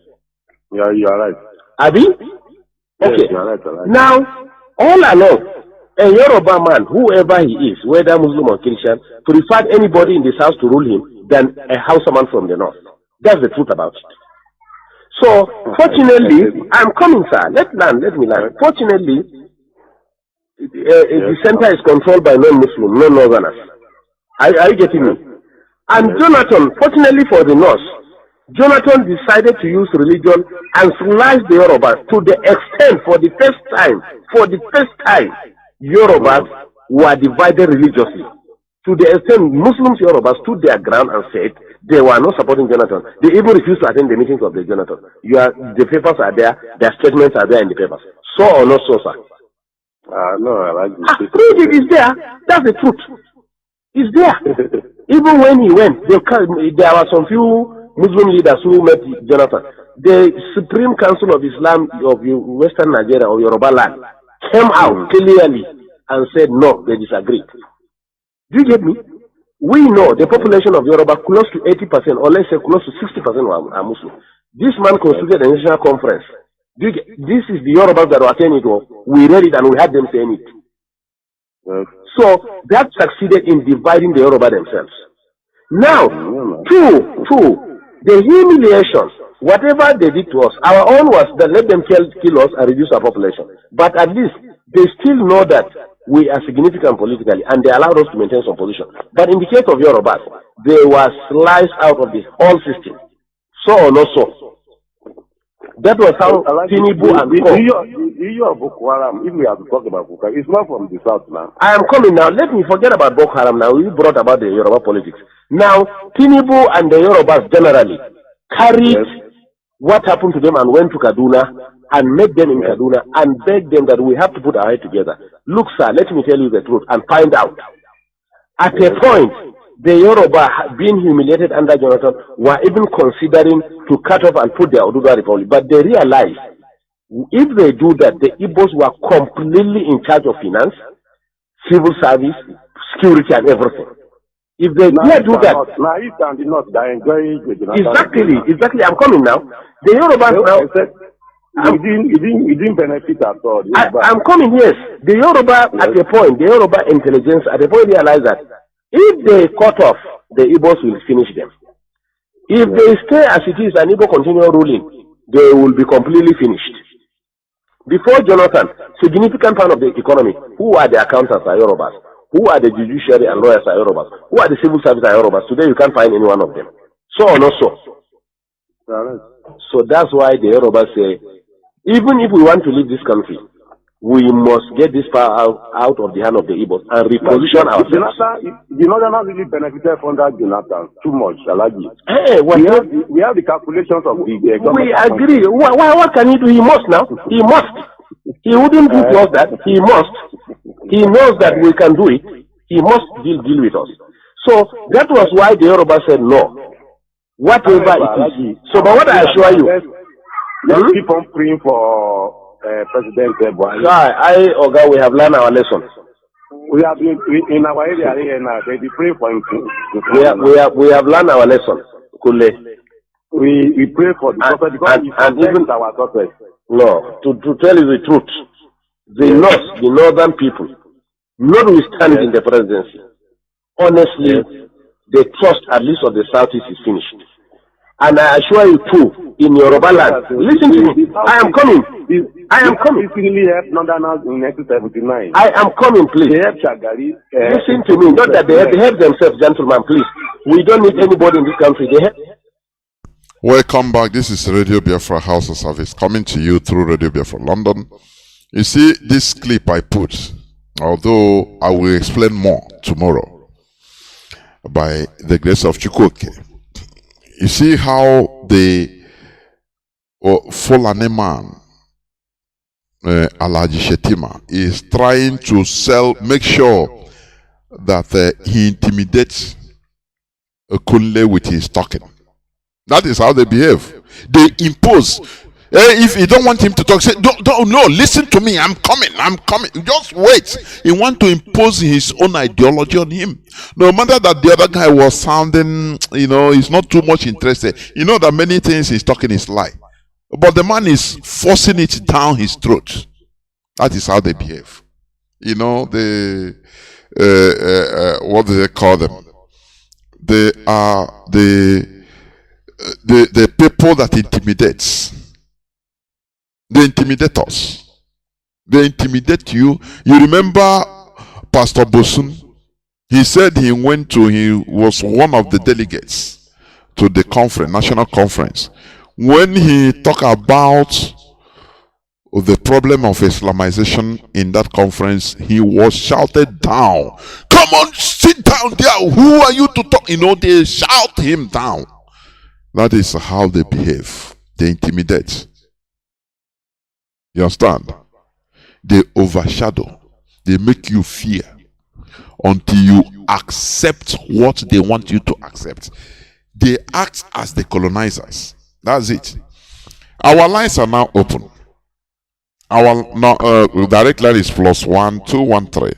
Speaker 3: Yeah, you are right.
Speaker 4: Abi? Okay.
Speaker 3: Yes, you are right, you are right.
Speaker 4: Now, all along, a Yoruba man, whoever he is, whether Muslim or Christian, preferred anybody in this house to rule him than a Hausa man from the north. That's the truth about it. So, fortunately, I'm coming, sir. Let me land. Fortunately, the center is controlled by non-Muslim, non-Northerners. Are you getting me? And Jonathan, fortunately for the North, Jonathan decided to use religion and slice the Yorubas to the extent, for the first time, Yorubas were divided religiously. To the extent Muslims, Yorubas stood their ground and said they were not supporting Jonathan. They even refused to attend the meetings of the Jonathan. The papers are there, their statements are there in the papers. So or not so, sir?
Speaker 3: No, I like this.
Speaker 4: Read it, is there. That's the truth. It's there. Even when he went, there were some few Muslim leaders who met Jonathan. The Supreme Council of Islam of Western Nigeria or Yoruba land came out clearly and said no, they disagreed. Do you get me? We know the population of Yoruba close to 80%, or let's say close to 60% are Muslim. This man constituted a national conference. This is the Yorubas that were saying it. We read it and we had them saying it. So that succeeded in dividing the Yoruba themselves. Now, two, the humiliation, whatever they did to us, our own was that let them kill us and reduce our population. But at least they still know that we are significant politically and they allowed us to maintain some position. But in the case of Yorubas, they were sliced out of the whole system. So or not so. That was how Tinubu and
Speaker 5: Boko Haram, if we have to talk about Boko Haram, it's not from the south now.
Speaker 4: I am coming now. Let me forget about Boko Haram now. We brought about the Yoruba politics. Now, Tinubu and the Yorubas generally carried what happened to them and went to Kaduna and met them in Kaduna and begged them that we have to put our head together. Look, sir, let me tell you the truth and find out. At a point, the Yoruba, being humiliated under Jonathan, were even considering to cut off and put their Oduduwa Republic. But they realized if they do that, the Igbos were completely in charge of finance, civil service, security, and everything. If they do that, exactly. I'm coming now. The Yorubas now.
Speaker 5: It didn't benefit at all.
Speaker 4: I'm coming, yes. The Yoruba at a point, the Yoruba intelligence at a point realized that if they cut off, the Igbos will finish them. If they stay as it is and Igbo continue ruling, they will be completely finished. Before Jonathan, significant part of the economy, who are the accountants are Yorubas, who are the judiciary and lawyers are Yorubas, who are the civil service are Yorubas. Today you can't find any one of them. So or not so. So that's why the Yorubas say, even if we want to leave this country, we must get this power out of the hand of the Igbos and reposition ourselves.
Speaker 5: The Northerners really benefited from that Jonathan too much, Alagi.
Speaker 4: Hey,
Speaker 5: we have the calculations of the
Speaker 4: we agree. What can he do? He must now. He must. He wouldn't do to us that. He must. He knows that we can do it. He must deal with us. So that was why the Yoruba said no. Whatever it is. So, but what I assure you,
Speaker 5: let's keep on praying for President Buhari.
Speaker 4: We have learned our lesson.
Speaker 5: We have been in our area here now. They pray for him.
Speaker 4: We have learned our lesson.
Speaker 5: We pray for the prophet because and even our prophet.
Speaker 4: No, to tell you the truth, the northern people, notwithstanding the presidency, honestly, the trust at least of the southeast is finished. And I assure you too, in Yoruba land, listen to me. I am coming. I am coming. I am coming, please. Listen to me. Not that they help themselves, gentlemen, please. We don't need anybody in this country.
Speaker 1: Welcome back. This is Radio Biafra Hausa-Service coming to you through Radio Biafra London. You see, this clip I put, although I will explain more tomorrow by the grace of Chukwuke. You see how the Fulani man, Alhaji Shetima, is trying to make sure that he intimidates Kunle with his talking. That is how they behave. They impose. If you don't want him to talk, say, no, listen to me, I'm coming. Just wait. He wants to impose his own ideology on him. No matter that the other guy was sounding, he's not too much interested. You know that many things he's talking is lie. But the man is forcing it down his throat. That is how they behave. What do they call them? They are the people that intimidates. They intimidate us. They intimidate you. You remember Pastor Bosun? He said he was one of the delegates to the conference, national conference. When he talked about the problem of Islamization in that conference, he was shouted down. Come on, sit down there. Who are you to talk? They shout him down. That is how they behave. They intimidate. You understand? They overshadow. They make you fear until you accept what they want you to accept. They act as the colonizers. That's it. Our lines are now open. Our no, direct line is +1 213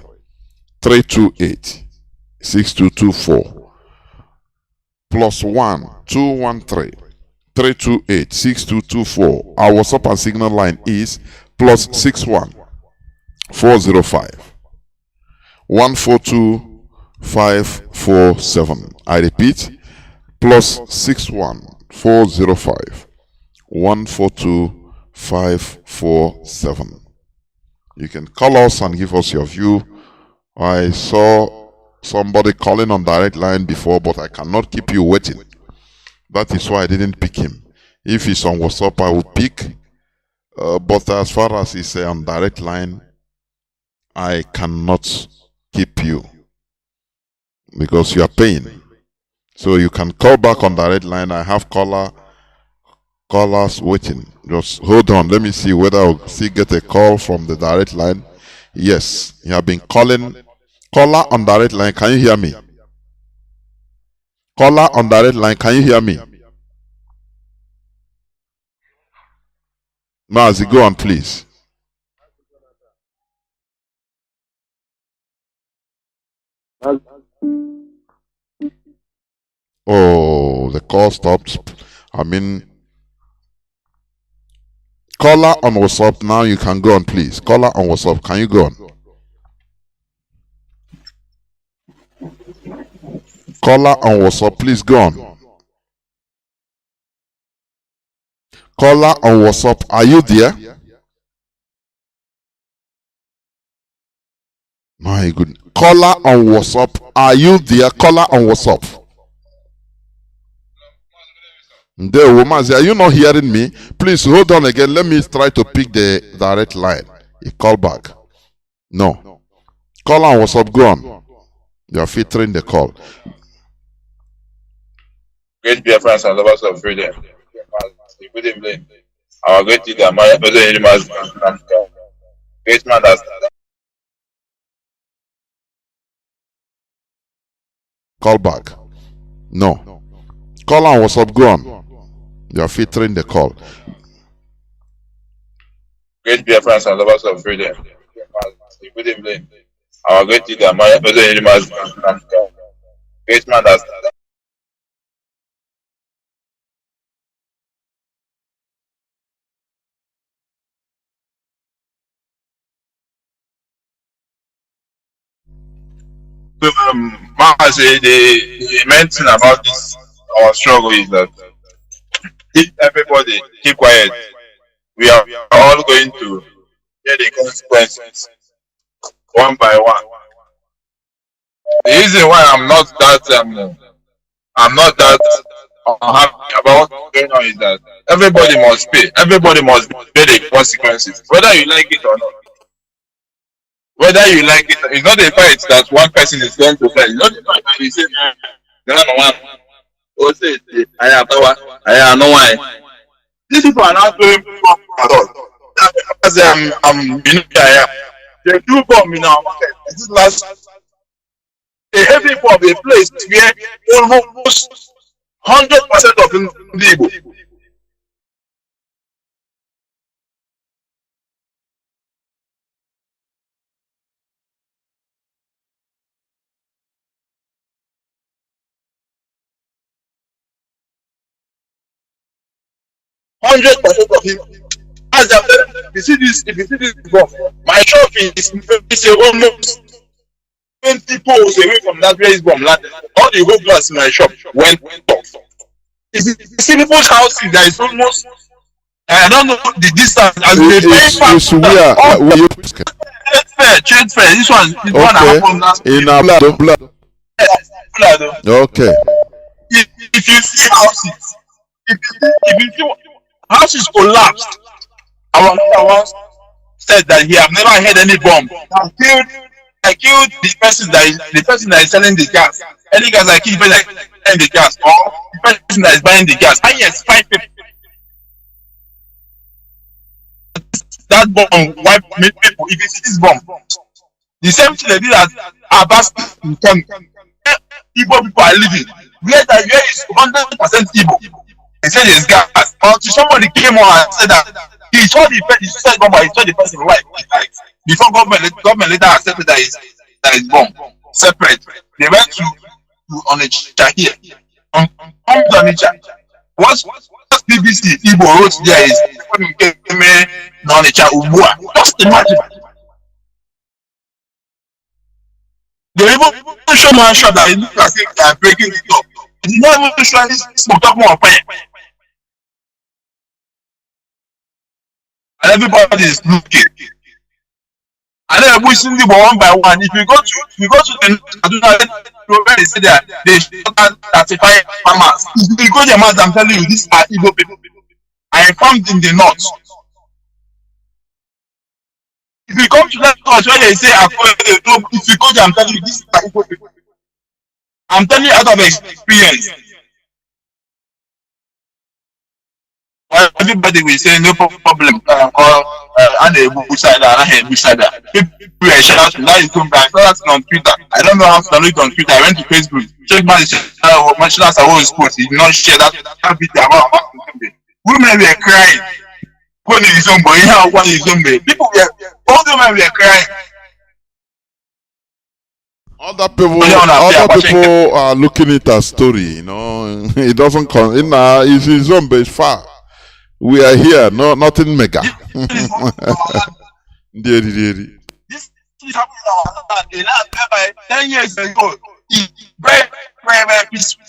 Speaker 1: 328 6224. +1 213 328 6224. Our WhatsApp and Signal line is +61 405 142 547. I repeat, +61 405 142 547. You can call us and give us your view. I saw somebody calling on direct line before, but I cannot keep you waiting. That is why I didn't pick him. If he's on WhatsApp, I will pick. But as far as he's on direct line, I cannot keep you because you are paying. So you can call back on direct line. I have callers waiting. Just hold on. Let me see whether I'll still get a call from the direct line. Yes, you have been calling. Caller on direct line, can you hear me? Caller on direct line, can you hear me? Mazi, go on, please. Oh, the call stopped. I mean, caller on WhatsApp, now you can go on, please. Caller on WhatsApp, can you go on? Caller on WhatsApp, please go on. Caller on WhatsApp, are you there? My goodness. Caller on WhatsApp, are you there? Caller on WhatsApp. There, Mazi, are you not hearing me? Please hold on again. Let me try to pick the direct line. You call back. No. Caller on WhatsApp, go on. You are filtering the call.
Speaker 6: Great Biafrans and lovers of freedom. Good evening. Our great leader, Mazi, great man that's
Speaker 1: Call back. No. Call on WhatsApp, go on. You are filtering the call.
Speaker 6: great Biafrans and lovers of freedom. Good evening. Our great leader, Mazi, great man that's Mazi, the main thing about this our struggle is that if everybody keep quiet, we are all going to get the consequences one by one. The reason why I'm not that unhappy about what's going on is that everybody must pay. Everybody must pay the consequences, whether you like it or not. Whether you like it, it's not a fight that one person is going to fight. It's not a fight that you say, one. Oh, say, I have power, I have no one. These people are not doing at all. That's because I'm they do bomb in our market. This is last a heavy bomb, a place where almost 100% of the people. Of him. As if you see this bomb, my shop is almost 20 poles away from that place bomb landed. All the whole glass in my shop went off. You see people's houses, there is almost I don't know the distance as they very fast. Trade fair. This one happened last week.
Speaker 1: In blood. Okay.
Speaker 6: If you see houses, if you see houses collapsed. Our mother said that he have never had any bomb. I killed the person that is selling the gas. Any gas I kill, the person that is selling the gas, or the person that is buying the gas. And yes, 5 people. That bomb wipe people. If you see this bomb, the same thing they did at Abbas in Kanu. Igbo people are living. Where is 100% Igbo. They said there's gas. Until somebody came on and said that He saw the suicide bomber, he saw the person wife. Before government later accepted that is bomb. Separate. They went to Onitsha here. On Onitsha. What BBC Igbo wrote there is Onitsha Ubua. Just imagine. They even show one shot that it looks as if they are breaking it up. They did not even show any smoke up more fire. And everybody is looking. And then we're pushing the one by one. If you go to the where they say that they shot 35 farmers. If you go to the mass, I'm telling you, these are Igbo people. I am found in the north. If you come to that church where they say, if you go there, I'm telling you, this is Igbo people. I'm telling you out of experience. Well, everybody will say no problem. And the side and the side. People are shouting. That is come back. That's on Twitter. I don't know how to download it on Twitter. I went to Facebook. Check my last hours post. He did not share that video about women were crying. One is somebody. One is somebody. People were. All the women were crying.
Speaker 1: Other people are looking at a story, you know. It doesn't come in. It's his own base far. We are here, no, nothing mega.
Speaker 6: This is happening in our land. 10 years ago, it's very, very, very peaceful.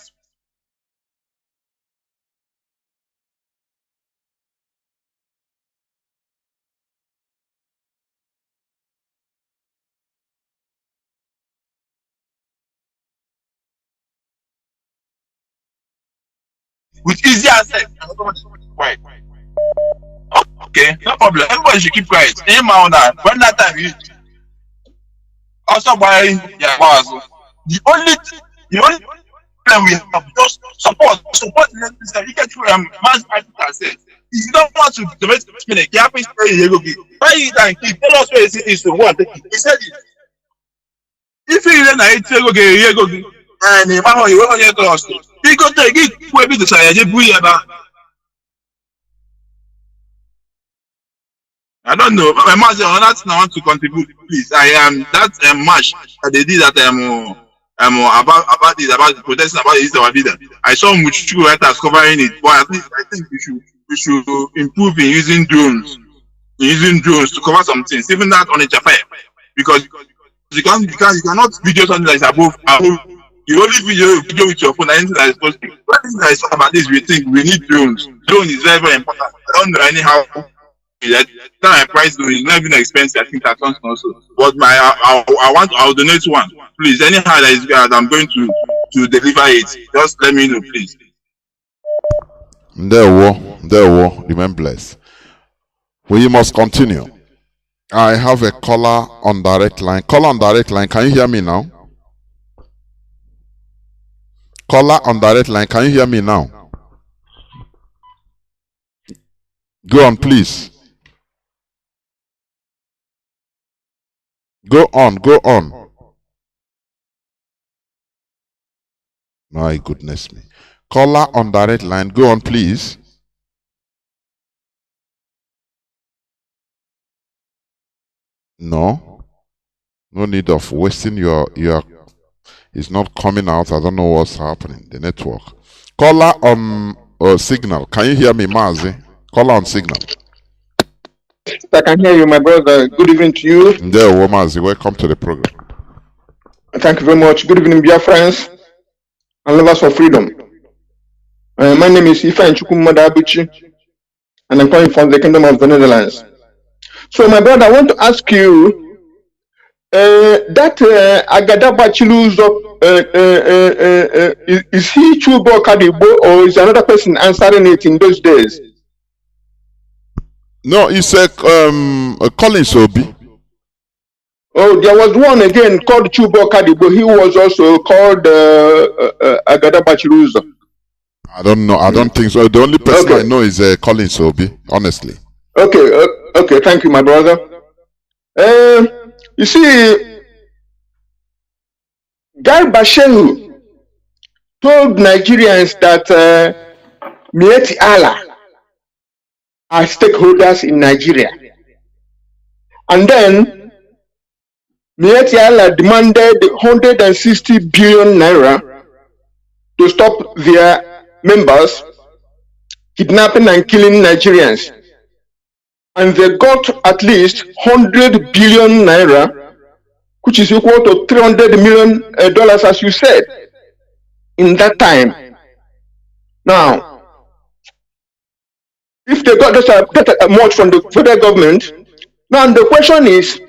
Speaker 6: With easy access. Right. Okay, no problem. Everybody should keep quiet. When that time you also buy the only problem we have just support the necessary. You get to mass said. If you don't want to donate money, you have to pay a little. Buy it and keep. Tell us where it is to want. He said it. If you don't know it, go and the man you want to trust. He go take it. Where be the side? You buy it. I don't know. My Mazi, I want to contribute, please. I am that march that they did that about the protesting about the our leader. I saw Muchu writers covering it, but at least I think we should improve in using drones to cover some things, even that on a fire, because you cannot video something that is above. You only video with your phone, anything that is posted. When that is about this, we think we need drones. Drone is very, very important. I don't know anyhow. That my price though is not even expensive. I think that comes also. But I'll donate one, please. Anyhow that is good, I'm going to deliver it. Just let me know, please.
Speaker 1: There, remain blessed. We must continue. I have a caller on direct line. Caller on direct line. Can you hear me now? Caller on direct line. Can you hear me now? Go on, please. Go on. My goodness me. Caller on direct line. Go on, please. No need of wasting your it's not coming out. I don't know what's happening. The network. Caller on signal. Can you hear me, Mazi? Caller on signal.
Speaker 7: I can hear you, my brother. Good evening to you.
Speaker 1: There, Mazi. Welcome to the program.
Speaker 7: Thank you very much. Good evening, Biafrans and lovers for freedom. My name is Ifeanyi Chukwumadabuchi, and I'm calling from the Kingdom of the Netherlands. So, my brother, I want to ask you that Agadabachiluzo, is he Chubo Kadibo or is another person answering it in those days?
Speaker 1: No, it's a Collins Obi.
Speaker 7: Oh, there was one again called Chubo Kadibo. He was also called Agadabachiluzo.
Speaker 1: I don't know. I don't think so. The only person I know is Collins Obi, honestly.
Speaker 7: Okay, thank you, my brother. You see, Guy Bashehu told Nigerians that Mieti Allah are stakeholders in Nigeria. And then Mietiala demanded 160 billion naira to stop their members kidnapping and killing Nigerians. And they got at least 100 billion naira, which is equal to $300 million, as you said, in that time. Now, if they got that much from the federal government, now the question is,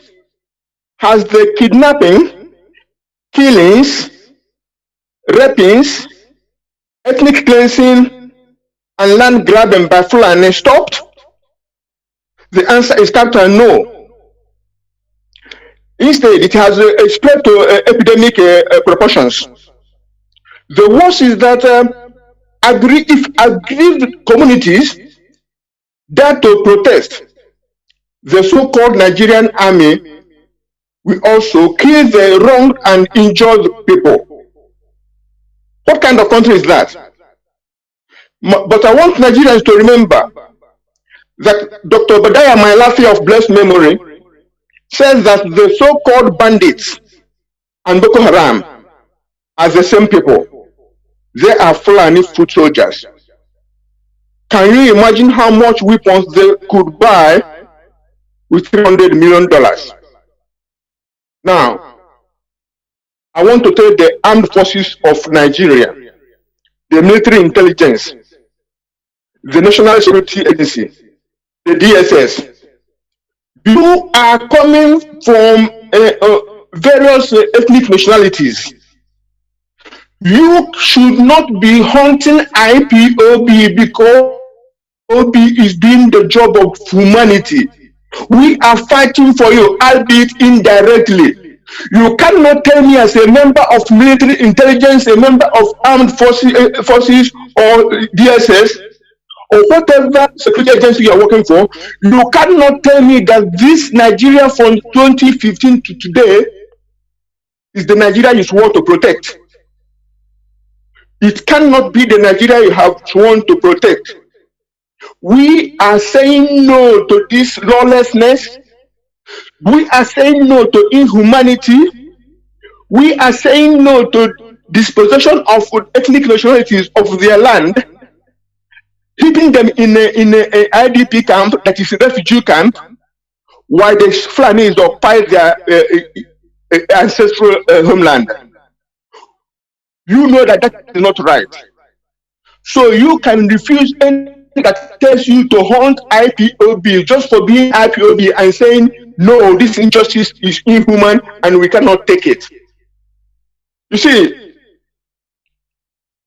Speaker 7: has the kidnapping, killings, rapings, ethnic cleansing, and land grabbing by Fulani stopped? The answer is capital no. Instead, it has spread to epidemic proportions. The worst is that if aggrieved communities dare to protest, the so-called Nigerian army will also kill the wronged and injured people. What kind of country is that? But I want Nigerians to remember that Dr. Obadiah Mailafi of blessed memory says that the so-called bandits and Boko Haram are the same people. They are Fulani foot soldiers. Can you imagine how much weapons they could buy with $300 million? Now, I want to tell the armed forces of Nigeria, the military intelligence, the National Security Agency, the DSS, you are coming from various ethnic nationalities. You should not be hunting IPOB because OB is doing the job of humanity. We are fighting for you, albeit indirectly. You cannot tell me as a member of military intelligence, a member of armed forces or DSS, or whatever security agency you are working for, you cannot tell me that this Nigeria from 2015 to today is the Nigeria you want to protect. It cannot be the Nigeria you have sworn to protect. We are saying no to this lawlessness. We are saying no to inhumanity. We are saying no to dispossession of ethnic nationalities of their land, keeping them in a IDP camp, that is a refugee camp, while the Fulanis occupy their ancestral homeland. You know that that is not right. So you can refuse anything that tells you to hunt IPOB just for being IPOB and saying, no, this injustice is inhuman and we cannot take it. You see,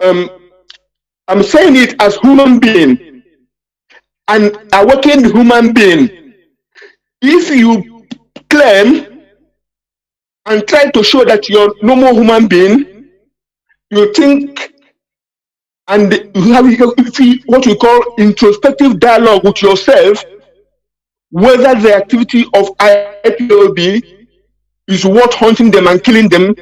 Speaker 7: I'm saying it as human being, and a working human being. If you claim and try to show that you're no more human being, you think and you have what we call introspective dialogue with yourself, whether the activity of IPOB is worth hunting them and killing them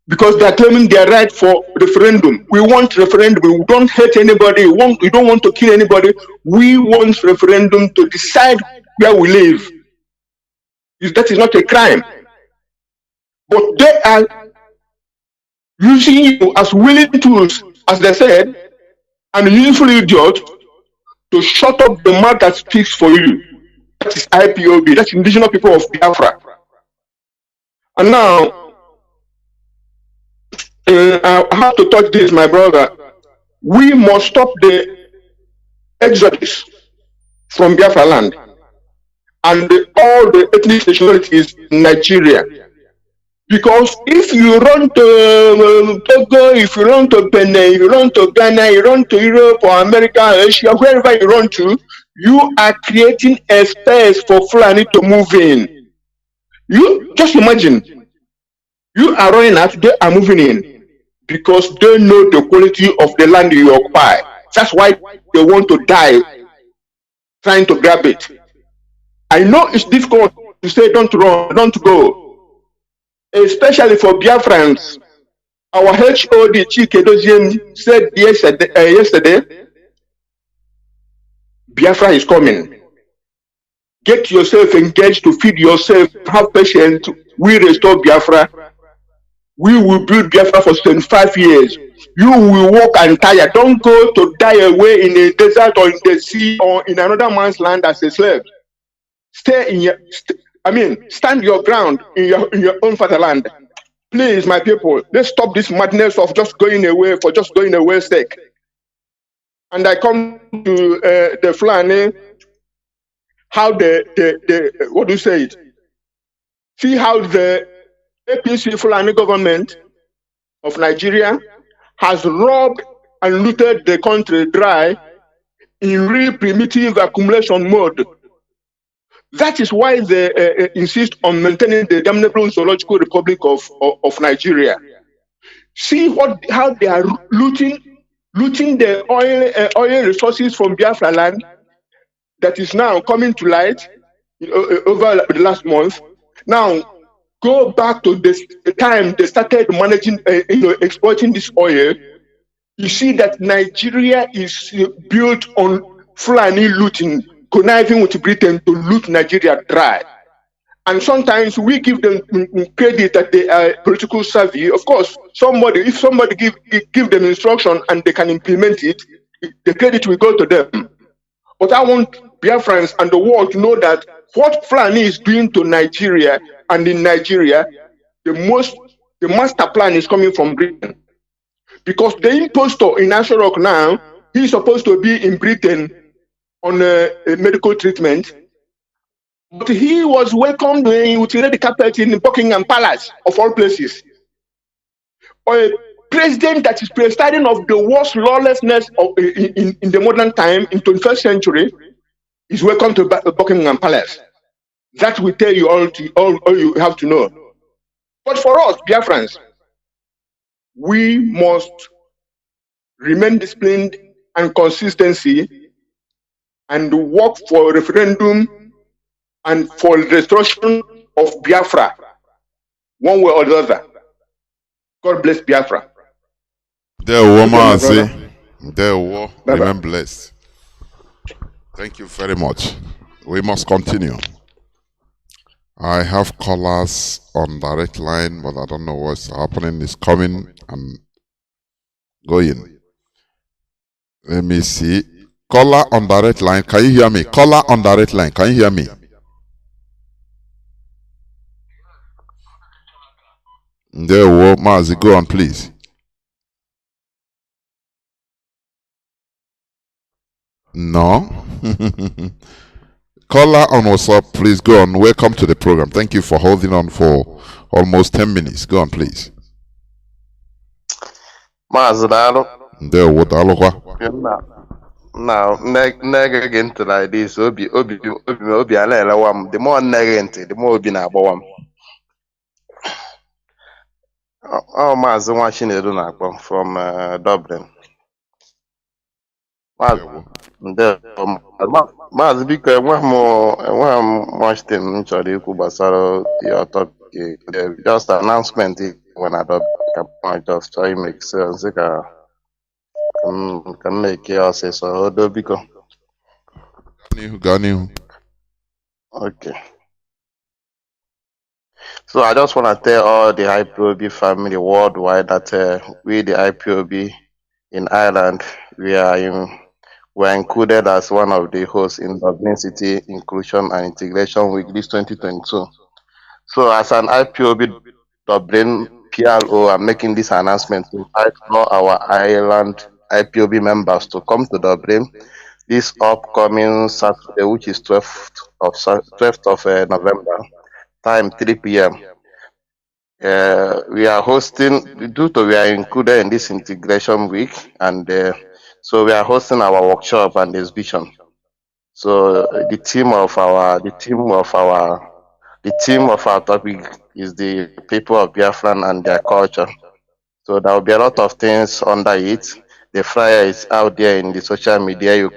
Speaker 7: because they are claiming their right for referendum. We want referendum. We don't hate anybody. We don't want to kill anybody. We want referendum to decide where we live. That is not a crime. But they are using you as willing tools, as they said, and useful idiot to shut up the mouth that speaks for you. That is IPOB. That's indigenous people of Biafra. And now, I have to touch this, my brother. We must stop the exodus from Biafra land and all the ethnic nationalities in Nigeria. Because if you run to Togo, if you run to Benin, if you run to Ghana, you run to Europe or America, Asia, wherever you run to, you are creating a space for Fulani to move in. You just imagine, you are running out, they are moving in because they know the quality of the land you occupy. That's why they want to die trying to grab it. I know it's difficult to say don't run, don't go. Especially for Biafrans. Our HOD Chike Doziem said yesterday, Biafra is coming. Get yourself engaged to feed yourself. Have patience. We restore Biafra. We will build Biafra for 25 years. You will walk and tire. Don't go to die away in a desert or in the sea or in another man's land as a slave. Stay in your, stand your ground in your own fatherland. Please, my people, let's stop this madness of just going away for just going away sake. And I come to the Fulani, how the what do you say it? See how the APC Fulani government of Nigeria has robbed and looted the country dry in real primitive accumulation mode. That is why they insist on maintaining the damnable zoological republic of Nigeria. See how they are looting the oil resources from Biafra land that is now coming to light over the last month. Now go back to the time they started managing, exploiting this oil. You see that Nigeria is built on Fulani looting, conniving with Britain to loot Nigeria dry. And sometimes we give them credit that they are political savvy. Of course, if somebody give them instruction and they can implement it, the credit will go to them. But I want Biafrans and the world to know that what Fulani is doing to Nigeria and in Nigeria, the master plan is coming from Britain. Because the impostor in Asherok now, he's supposed to be in Britain on a medical treatment. But he was welcomed with red carpet in Buckingham Palace, of all places. A president that is presiding of the worst lawlessness in the modern time, in 21st century, is welcome to Buckingham Palace. That will tell you all you have to know. But for us, Biafrans, we must remain disciplined and consistency and work for a referendum and for restoration of Biafra, one way or the other. God bless Biafra.
Speaker 1: There, Mazi. There, remain blessed. Thank you very much. We must continue. I have callers on direct line, but I don't know what's happening. It's coming and going. Let me see. Caller on direct line. Can you hear me? Caller on direct line. Can you hear me? There, Mazi, go on, please. No. Caller on WhatsApp, please go on. Welcome to the program. Thank you for holding on for almost 10 minutes. Go on, please.
Speaker 8: Mazi,
Speaker 1: there, what
Speaker 8: now, negligent like this, obi alele the more negligent, the more obi na abawam. Oh, Mazi watching the Dunakbo from Dublin. Mazi, because one much thing actually Kubasaro your talk just announcement when I don't just try make sense. Can make chaos so because okay. So I just want to tell all the IPOB family worldwide that we the IPOB in Ireland we're included as one of the hosts in Dublin City Inclusion and Integration Week this 2022. So as an IPOB Dublin PLO, I'm making this announcement to invite all our Ireland IPOB members to come to Dublin this upcoming Saturday, which is 12th of November, time 3 p.m. We are hosting, we are included in this integration week, and so we are hosting our workshop and exhibition. So the theme of our topic is the people of Biafran and their culture. So there will be a lot of things under it. The flyer is out there in the social media.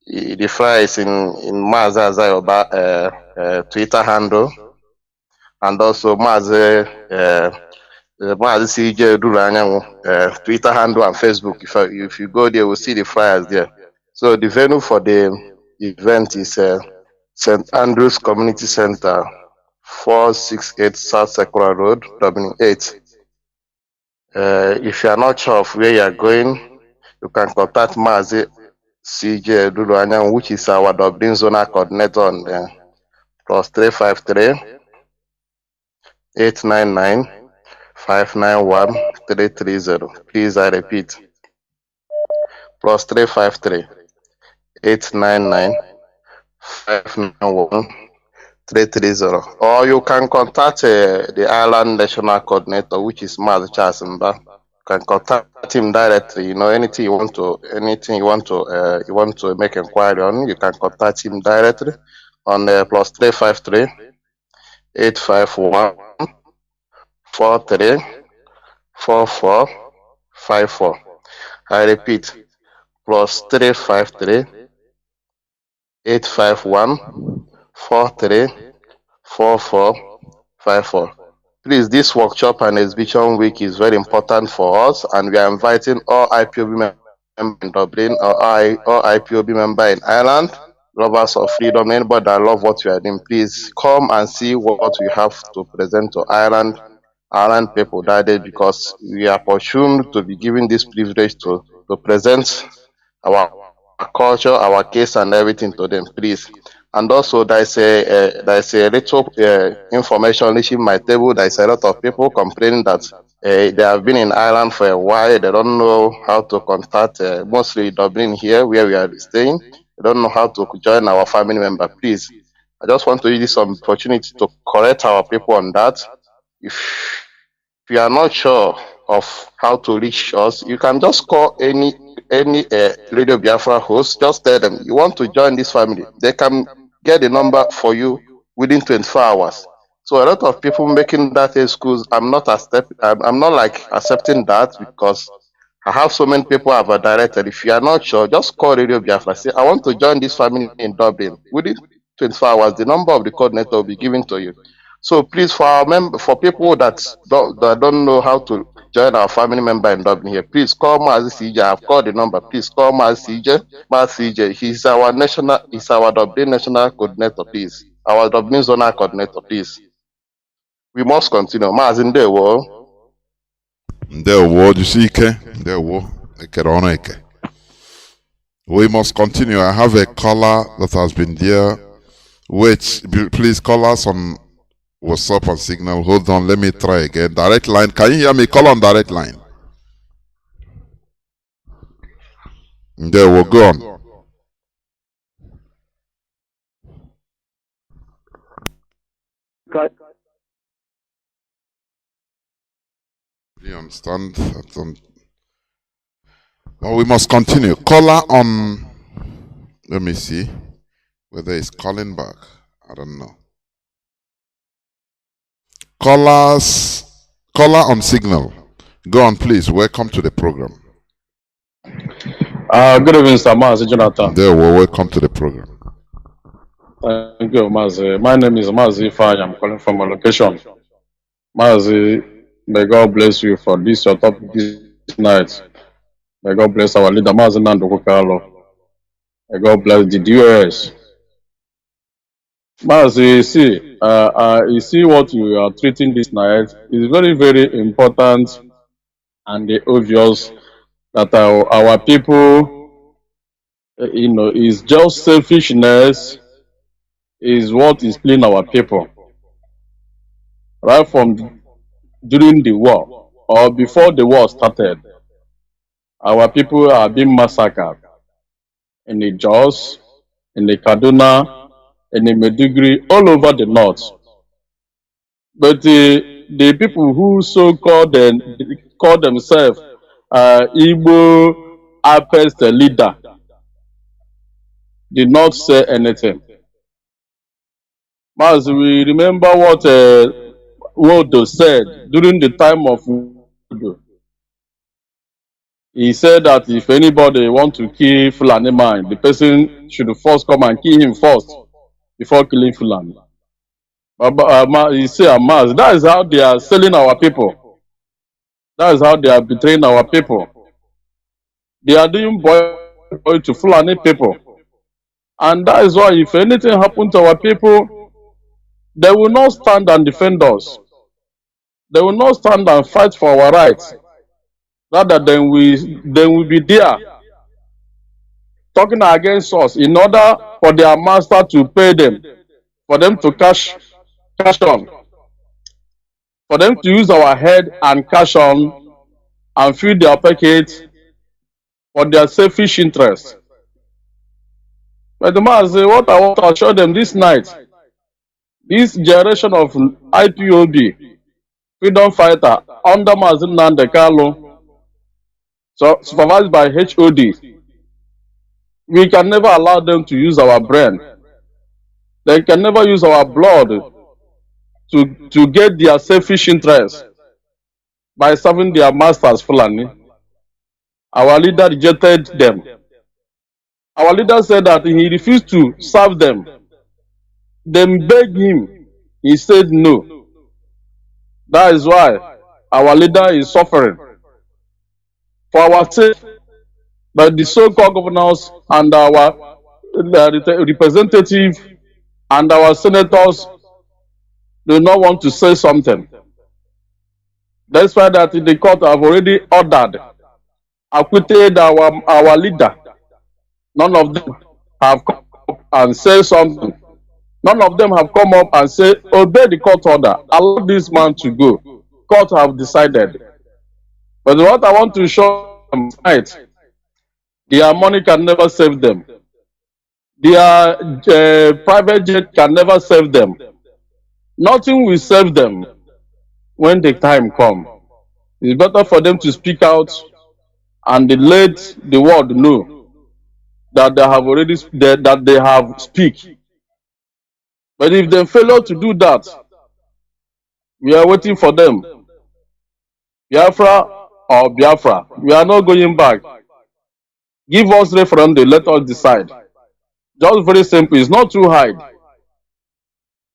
Speaker 8: The flyer is in Mazi Azayoba Twitter handle, and also Mazi CJ Duranyangu Twitter handle and Facebook. If you go there, we'll see the flyers there. So the venue for the event is St. Andrew's Community Center, 468 South Secular Road, Dublin 8. If you are not sure of where you are going, you can contact Mazi CJ Duduanyang, which is our Dublin Zonal Coordinator on the plus 353 899 591 330. Please, I repeat, plus 353 899 591 330. Or you can contact the Island National Coordinator, which is Mazi Charles Mba. You can contact him directly. Anything you want to make inquiry on, you can contact him directly on plus 353 851 43 44 54. I repeat, plus 353 851 43 44 54. Please, this workshop and exhibition week is very important for us, and we are inviting all IPOB members in Dublin or all IPOB members in Ireland, lovers of freedom, anybody that love what we are doing. Please come and see what we have to present to Ireland people that day, because we are presumed to be given this privilege to present our culture, our case, and everything to them. Please. And also, there's a little information reaching my table. There's a lot of people complaining that they have been in Ireland for a while. They don't know how to contact, mostly Dublin here, where we are staying. They don't know how to join our family member. Please, I just want to use this opportunity to correct our people on that. If you are not sure of how to reach us, you can just call any Radio Biafra host. Just tell them you want to join this family. They can get the number for you within 24 hours. So a lot of people making that excuse, I'm not accepting that, because I have so many people I have directed. If you are not sure, just call Radio Biafra. Say, I want to join this family in Dublin. Within 24 hours, the number of the coordinator will be given to you. So please, for people that don't know how to join our family member in Dublin here, please call Mazi CJ. I've called the number. Please call Mazi CJ. He's our Dublin national coordinator, please. Our Dublin zonal coordinator, please. We must continue. Mazi Ndewo.
Speaker 1: Ndewo, Jusike. Ndewo. Ekeroneke. We must continue. I have a caller that has been there. Wait, please call us on WhatsApp and Signal. Hold on, let me try again. Direct line. Can you hear me? Call on direct line. There we'll go on. Do you understand? Well, we must continue. Caller on. Let me see whether it's calling back. I don't know. Caller on Signal. Go on, please. Welcome to the program.
Speaker 9: Good evening, Sir Mazi Jonathan.
Speaker 1: There, welcome to the program.
Speaker 9: Thank you, Mazi. My name is Mazi Fay. I'm calling from a location. Mazi, may God bless you for this your topic this night. May God bless our leader, Mazi Nnamdi. May God bless the DOS. Mazi, you see what you are treating this night is very, very important and obvious that our people, is just selfishness is what is killing our people. Right from during the war or before the war started, our people are being massacred in the Jos, in the Kaduna, in the Maiduguri, all over the north. But the people who call themselves Igbo Apex leader did not say anything. As we remember what Wodo said during the time of Wodo. He said that if anybody want to kill Fulani man, the person should first come and kill him first before killing Fulani. He said, that is how they are selling our people. That is how they are betraying our people. They are doing to Fulani people. And that is why if anything happens to our people, they will not stand and defend us. They will not stand and fight for our rights. Rather than we will be there talking against us in order for their master to pay them, for them to cash on, for them to use our head and cash on and fill their pockets for their selfish interest. But the Mazi, what I want to assure them this night, this generation of IPOB, freedom fighter, under Mazi Nnamdi, so supervised by HOD, we can never allow them to use our brain. They can never use our blood to get their selfish interest by serving their masters Fulani. Our leader rejected them. Our leader said that he refused to serve them. They begged him. He said no. That is why our leader is suffering. For our sake, but the so-called governors and our representatives and our senators do not want to say something. That's why that the court have already ordered, acquitted our leader. None of them have come up and said something. None of them have come up and said, obey the court order, allow this man to go. Court have decided. But what I want to show them tonight, their money can never save them. Their private jet can never save them. Nothing will save them when the time comes. It's better for them to speak out and let the world know that they have already that they have speak. But if they fail to do that, we are waiting for them. Biafra or Biafra, we are not going back. Give us referendum, let us decide. Just very simple. It's not too hard.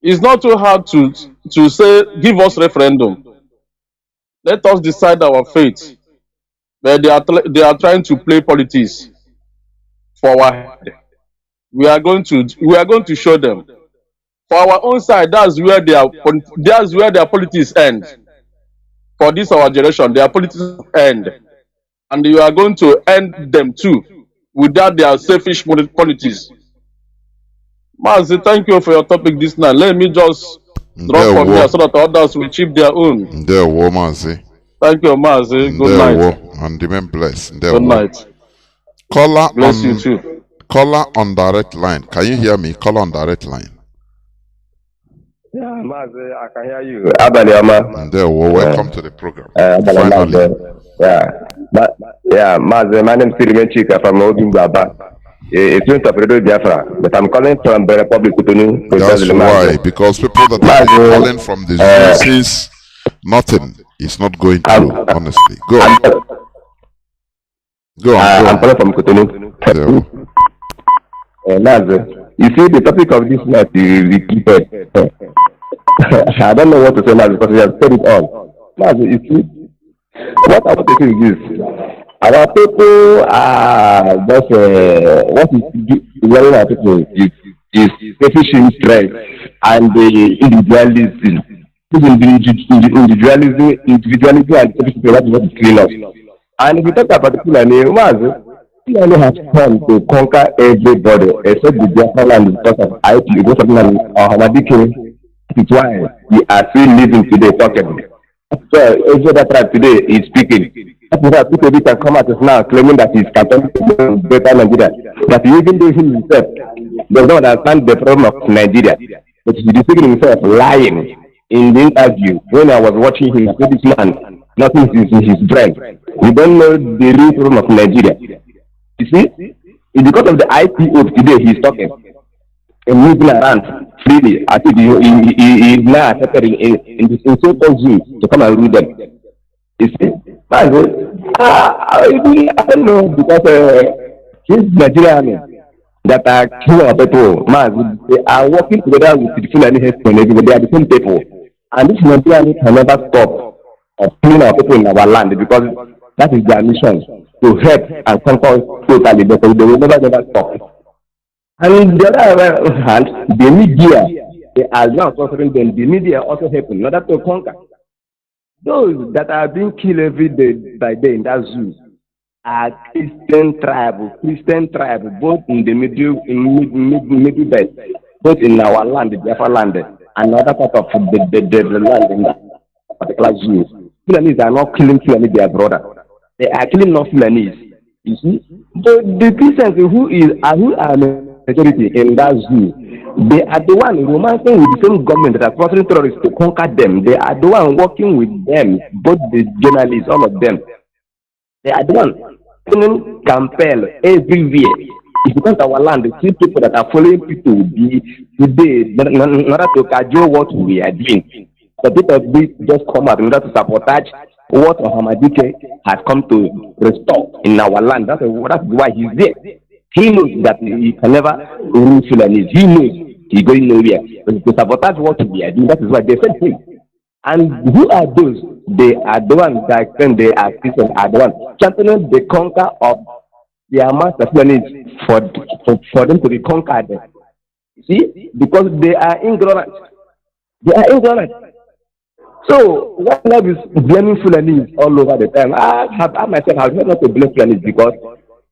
Speaker 9: It's not too hard to say, give us referendum. Let us decide our fate. But they are trying to play politics for our head. We are going to show them. For our own side, that's where their politics end. For this our generation, their politics end. And you are going to end them too, without their selfish politics. Mazi, thank you for your topic this night. Let me just drop from here so that others will achieve their own.
Speaker 1: There, Mazi.
Speaker 9: Thank you, Mazi. Good night.
Speaker 1: And remain blessed.
Speaker 9: Good night.
Speaker 1: Caller
Speaker 9: bless you too.
Speaker 1: Caller on direct line. Can you hear me? Caller on direct line.
Speaker 5: Yeah, Mazi, I can hear you. Abaliama.
Speaker 1: There, welcome to the program. Finally.
Speaker 5: Mazi, my name is Sirimen Chika from Odumbaba. A student of Radio Biafra, but I'm calling from the Republic of Kanu.
Speaker 1: That's why, because people that are calling from the UCs, nothing is not going through, honestly. Go on.
Speaker 5: I'm calling from Kotonu. Mazi, you see the topic of this night you repeated. I don't know what to say now because we have said it all. Mazi, you see, what I want to say is this. Our people are just what is worrying our people is selfish interest and the individualism. Individualism and selfish interest, that is what is killing us. And if you talk about the Fulani, Fulani has come to conquer everybody except the Biafra land because of IP. It was something like Hamadike. It's why we are still living today talking. So Ezra today is speaking. People can come out now claiming that he's Catholic better Nigeria. That even though he himself does not understand the problem of Nigeria, but he's speaking himself lying in the interview. When I was watching him, I said, this man, nothing is in his brain. We don't know the real problem of Nigeria. You see, it's because of the IPO today he's talking and moving around freely. I think he is now accepted in the so-called Zoom to come and rule them. You see, I don't know because these Nigerians that are killing our people, they are working together with the Fulani Headstone. They are the same people, and this Nigerians can never stop killing our people in our land because that is their mission. to help and conquer totally, but they will never stop. And the other hand, the media, they are now suffering them. The media also help in order to conquer. Those that are being killed every day by day in that zoo are Christian tribe, both in the middle belt, both in our land, the Biafra land, and other part of the land in that particular zoo. Fulanese are not killing Fulani, their brother. They are killing not Fulanese. You see? So the Christians who are majority in that zoo, they are the one romancing with the same government that are sponsoring terrorists to conquer them. They are the one working with them, both the journalists, all of them. They are the one compel everywhere. It's because our land, the see people that are following people today in order to cajole what we are doing. The people of this just come out in order to sabotage what Hamadike has come to restore in our land. That's why he's there. He knows that he can never rule Fulanese. He knows he's going nowhere. To sabotage what we are doing, that is why they sent him. And who are those? They are the ones that claim they are Christians, are the ones championing the conquer of their master Fulanese for them to be conquered. See? Because they are ignorant. They are ignorant. So, what love is blaming Fulanese all over the time? I myself have not to blame Fulanese because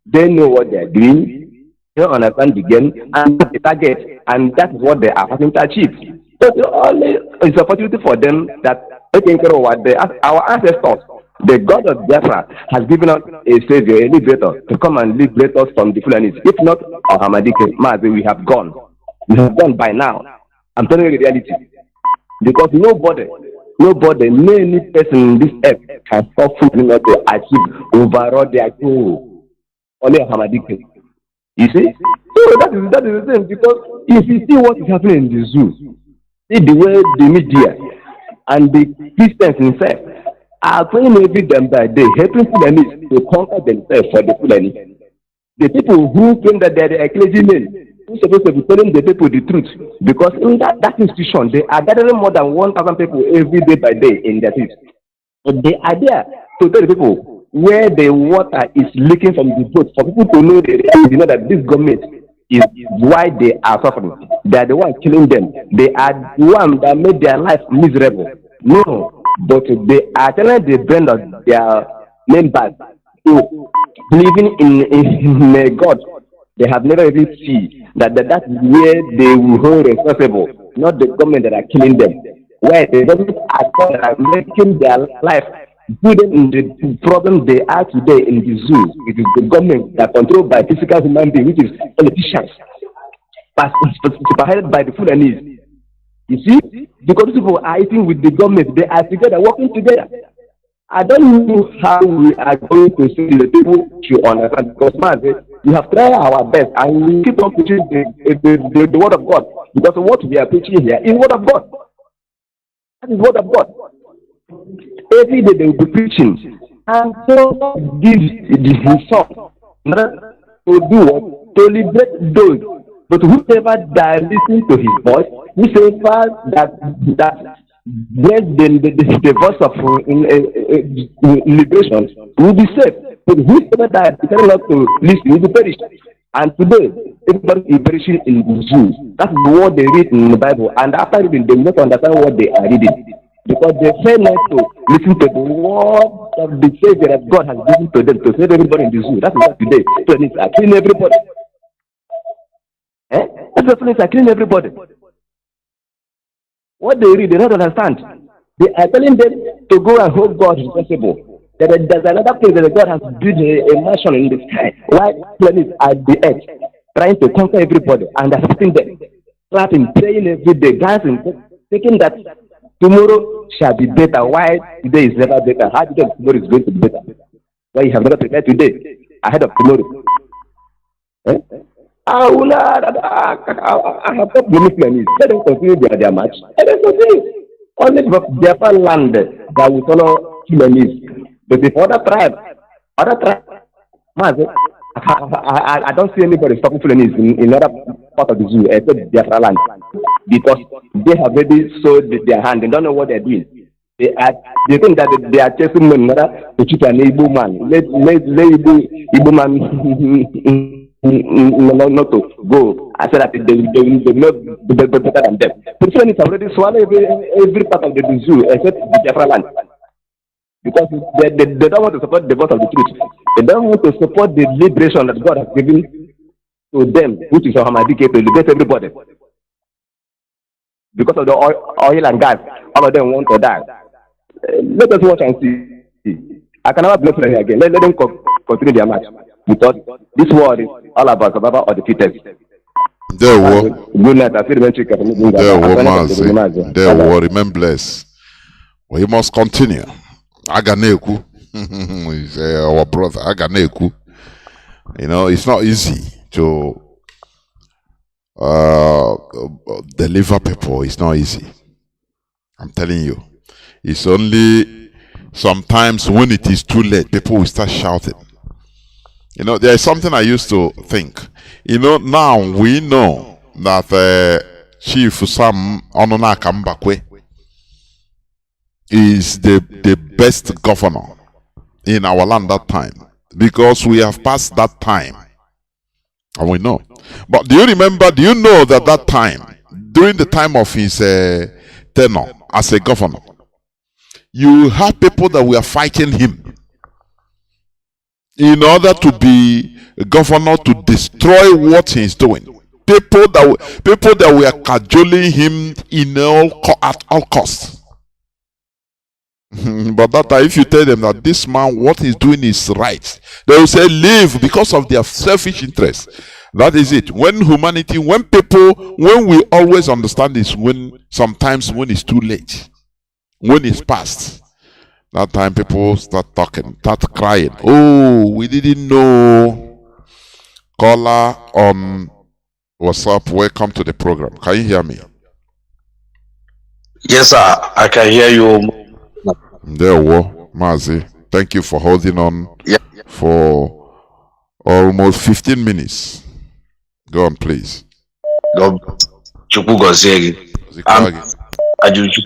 Speaker 5: they know what they are doing, they don't understand the game, and the target, and that is what they are having to achieve. So, it's an opportunity for them that our ancestors, the God of Biafra, has given us a savior, a liberator, to come and liberate us from the Fulanese. If not, Hamadike, Mazi, we have gone. We have gone by now. I'm telling you the reality. Because nobody, no any person in this earth can stop Fulani to achieve overall their goal. Only Hamadike. You see? So that is the thing. Because if you see what is happening in the zoo, see the way the media and the Christians themselves are praying every day by day, helping Fulanese to conquer themselves for the Fulani. The people who claim that they are the clergymen, who are supposed to be telling the people the truth, because in that institution, they are gathering more than 1,000 people every day by day in their cities. But they are there to tell the people where the water is leaking from the boat, for people to know that this government is why they are suffering. They are the ones killing them. They are the ones that made their life miserable. No, but they are telling the brain of their members to believing in a God. They have never even seen that is where they will hold responsible, not the government that are killing them. Where the government are making their life good in the problem they are today in the zoo. It is the government that controlled by physical human beings, which is politicians, superheaded by the Fulanese. You see, because people are eating with the government, they are together, working together. I don't know how we are going to see the people to understand, because Mazi, we have tried our best and we keep on preaching the word of God, because what we are preaching here is word of God. That is word of God. Every day they will be preaching, and so give his son to do what? To liberate those. But whoever that listens to his voice, whoever that bless the voice of liberation will be saved. But whoever that decided not to listen will be perished. And today, everybody is perishing in the zoo. That's what they read in the Bible. And after reading, they will not understand what they are reading, because they fail not to listen to the word of the Savior that God has given to them to save everybody in the zoo. That's what today. So it's killing everybody. That's what it's killing everybody. What they read, they don't understand. They are telling them to go and hold God responsible. There's another place that God has built a mansion in the sky, while planets at the earth, trying to conquer everybody, and they're supporting them, clapping, praying every day, dancing, thinking that tomorrow shall be better. Why today is never better? How do you think tomorrow is going to be better? Why you have never prepared today ahead of tomorrow? I have not believed in it. Let them continue their match. Let them continue. Only Biafra land that will follow Fulanese. But if other tribes, I don't see anybody stopping Fulanese in other part of the zoo except Biafra land, because they have already sold their hand. They don't know what they're doing. They think that they are chasing men to cheat an Igbo man. Let Igbo man not to go. I said that they will not be better than them. But when it's already swallowed every part of the zoo except the Biafra land. Because they don't want to support the voice of the truth. They don't want to support the liberation that God has given to them, which is Hamadike, to liberate everybody. Because of the oil and gas, all of them want to die. Let us watch and see. I can never blame them again. Let them continue their match. Because this war is all about survival of the fittest.
Speaker 1: There were.
Speaker 5: Good night. I feel
Speaker 1: Mazi. There were. Remain blessed. We must continue. Aganeku. He's our brother. Aganeku. You know, it's not easy to deliver people. It's not easy. I'm telling you. It's only sometimes when it is too late, people will start shouting. You know, there is something I used to think. You know, now we know that Chief Sam Onona Kambakwe is the best governor in our land that time. Because we have passed that time. And we know. But do you know that time, during the time of his tenure as a governor, you have people that were fighting him in order to be a governor to destroy what he's doing. People that were cajoling him at all costs. But that time, if you tell them that this man, what he's doing is right, they will say leave because of their selfish interest. That is it. When we always understand this, sometimes when it's too late, when it's past, that time people start talking, start crying. Oh, we didn't know. Caller on WhatsApp, welcome to the program. Can you hear me?
Speaker 10: Yes, sir. I can hear you.
Speaker 1: There we go, Mazi. Thank you for holding on for almost 15 minutes. Go on, please.
Speaker 10: I'm Ajuju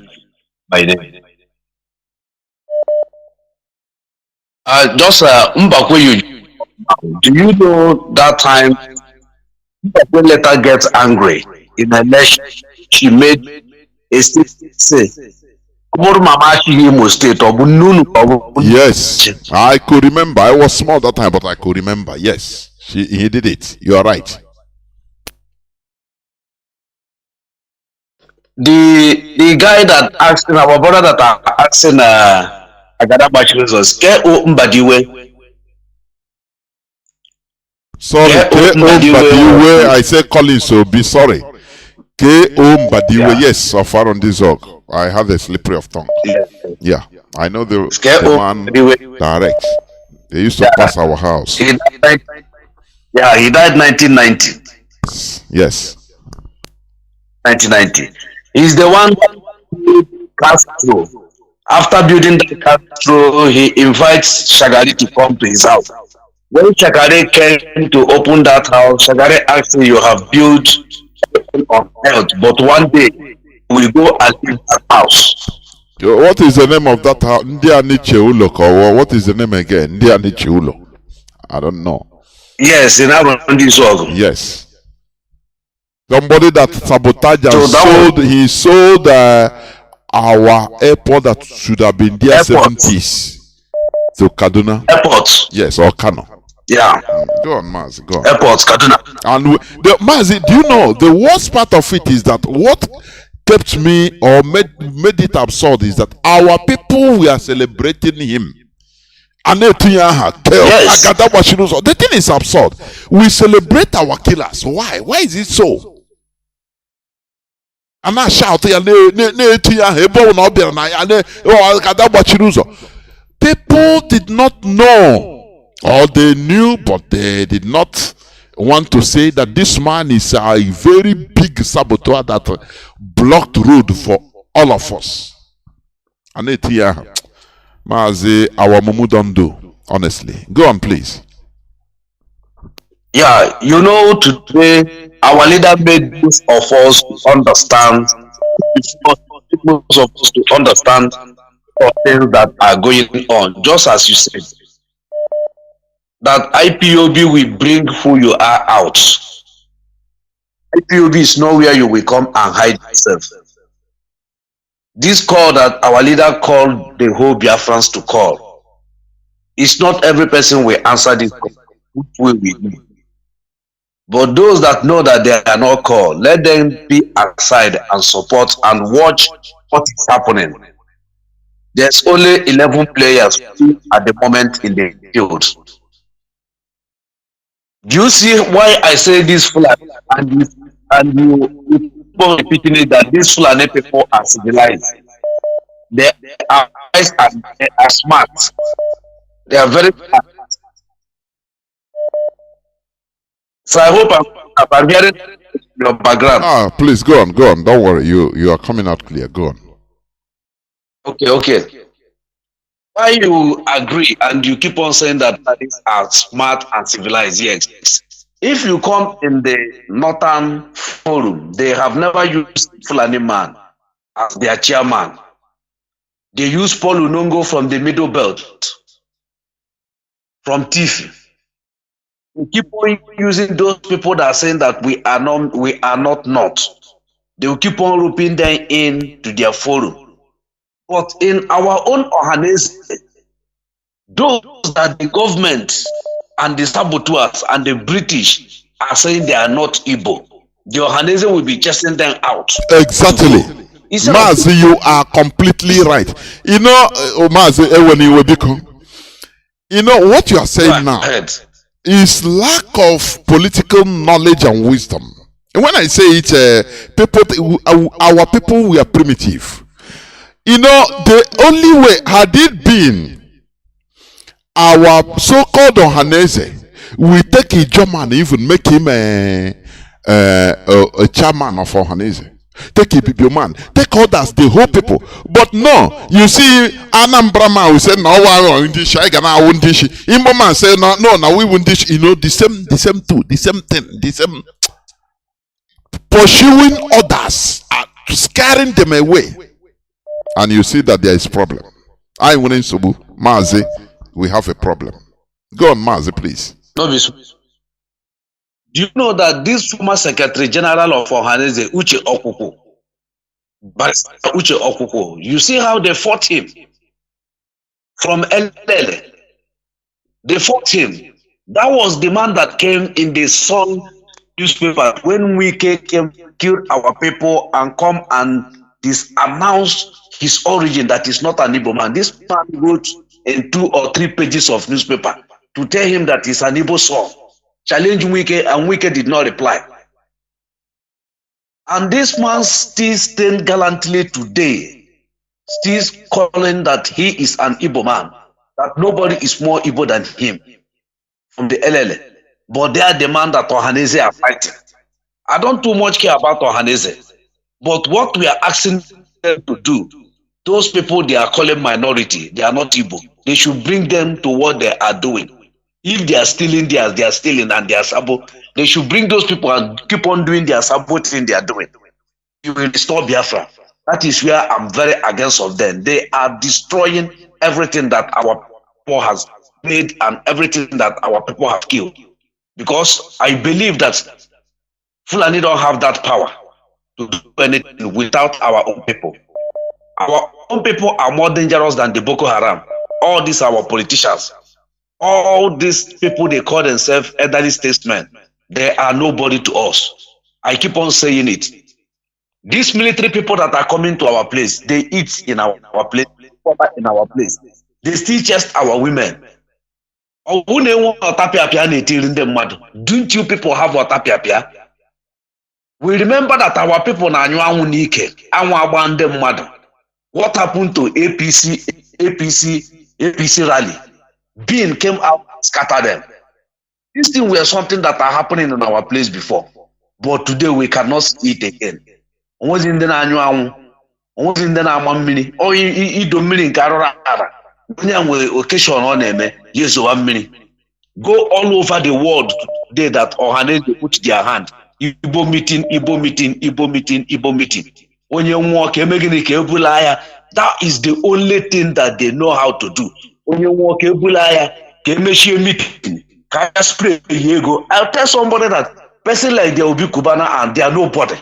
Speaker 10: by name. Just Mbakwe, do you know that time Mbakwe later gets angry in an election? She made a statement say,
Speaker 1: yes, I could remember. I was small that time, but I could remember. Yes, he did it. You are right.
Speaker 10: The guy that asked our brother that asking Agada Bachilus was K.O. Mbadiwe.
Speaker 1: Sorry, K.O. Mbadiwe. I say Collins, so be sorry. K.O. Mbadiwe, yes, of Aaron Dizog. I have a slippery of tongue. Yeah, I know the man direct. They used to pass our house.
Speaker 10: He died 1990.
Speaker 1: Yes.
Speaker 10: 1990. He's the one who Castro. After building the Castro, he invites Shagari to come to his house. When Shagari came to open that house, Shagari asked him, "You have built on earth, but one day we go and leave that house."
Speaker 1: What is the name of that house? Ndiani Cheulo, or what is the name again? Ndiani Cheulo. I don't know.
Speaker 10: Yes, in Arundizog.
Speaker 1: Yes. Somebody that sabotaged and he sold our airport that should have been there 70s to Kaduna.
Speaker 10: Airport.
Speaker 1: Yes, or Kanu.
Speaker 10: Yeah.
Speaker 1: Go on, Mazi. Go on.
Speaker 10: Airport, Kaduna.
Speaker 1: And Mazi, do you know the worst part of it is that what kept me or made it absurd is that our people were celebrating him. Yes. The thing is absurd. We celebrate our killers. Why? Why is it so? I'm not shouting. People did not know, or they knew, but they did not want to say that this man is a very big saboteur that blocked road for all of us. Mazi, our mumu don't do, honestly. Go on, please.
Speaker 10: Yeah, you know, today our leader made most of us to understand, most of us to understand of things that are going on, just as you said, that IPOB will bring who you are out. IPOB is not where you will come and hide yourself. This call that our leader called the whole Biafrans to call, it's not every person will answer this call, which way we do. But those that know that they are not called, let them be aside and support and watch what is happening. There's only 11 players at the moment in the field. Do you see why I say this Fulani and you keep on repeating it that these Fulani people are civilized? They are wise and they are smart. They are very smart. So I hope I'm hearing your background.
Speaker 1: Please go on. Don't worry. You are coming out clear. Go on.
Speaker 10: Okay. Why you agree and you keep on saying that Fulanis are smart and civilized? Yes. If you come in the Northern Forum, they have never used Fulani man as their chairman. They use Paul Unongo from the Middle Belt, from Tifi. We keep on using those people that are saying that we are not North. They will keep on looping them into their forum. But in our own Ohanese, those that the government and the saboteurs and the British are saying they are not Igbo, the Ohanese will be chasing them out.
Speaker 1: Exactly. Mazi, you are completely right. You know, Mazi, when you will become, you know what you are saying now is lack of political knowledge and wisdom. And when I say it, our people were primitive. You know, the only way had it been our so-called Ohanese, we take a German, even make him a chairman of Ohanese. Take a Bibio man, take others, the whole people. But no, you see, Anambra man will say, no, I won't dish, I won't dish. Imbo man say, no, we won't dish. You know, the same thing, the same pursuing others, scaring them away. And you see that there is problem. I win in Subu, Mazi, we have a problem. Go on, Mazi, please.
Speaker 10: No, do you know that this former Secretary General of Ohanese, Uche Okuko, you see how they fought him from LL? They fought him. That was the man that came in the Sun newspaper when we came, killed our people and come and announced his origin that is not an Igbo man. This man wrote in 2 or 3 pages of newspaper to tell him that he's an Igbo son. Challenge Wike, and Wike did not reply. And this man still stands gallantly today, still calling that he is an Igbo man, that nobody is more Igbo than him from the LL. But they are the man that Ohanese are fighting. I don't too much care about Ohanese, but what we are asking them to do, those people they are calling minority, they are not Igbo. They should bring them to what they are doing. If they are stealing theirs, they are stealing and they are sabo. They should bring those people and keep on doing their saboting they are doing. You will restore Biafra. That is where I'm very against of them. They are destroying everything that our people has made and everything that our people have killed. Because I believe that Fulani don't have that power to do anything without our own people. Our own people are more dangerous than the Boko Haram. All these are our politicians. All these people, they call themselves elderly statesmen. They are nobody to us. I keep on saying it. These military people that are coming to our place, they eat in our place, in our place. They still chase our women. Don't you people have otapia? We remember that our people na anywa nike, anwa agba mmadụ. What happened to APC rally? Bean came out and scattered them. These things were something that are happening in our place before. But today we cannot see it again. Almost in the annual, almost in the Namamini, or you don't mean Carora. Occasion on them, yes, 1 minute. Go all over the world today that Ohanese put their hand. Igbo meeting. When you walk, you're making a Kebulaya, That is the only thing that they know how to do. Onye nwoke ebula ya, ka emechie meeting, ka ya spray ego. I'll tell somebody that person like they will be Cubana and they are nobody.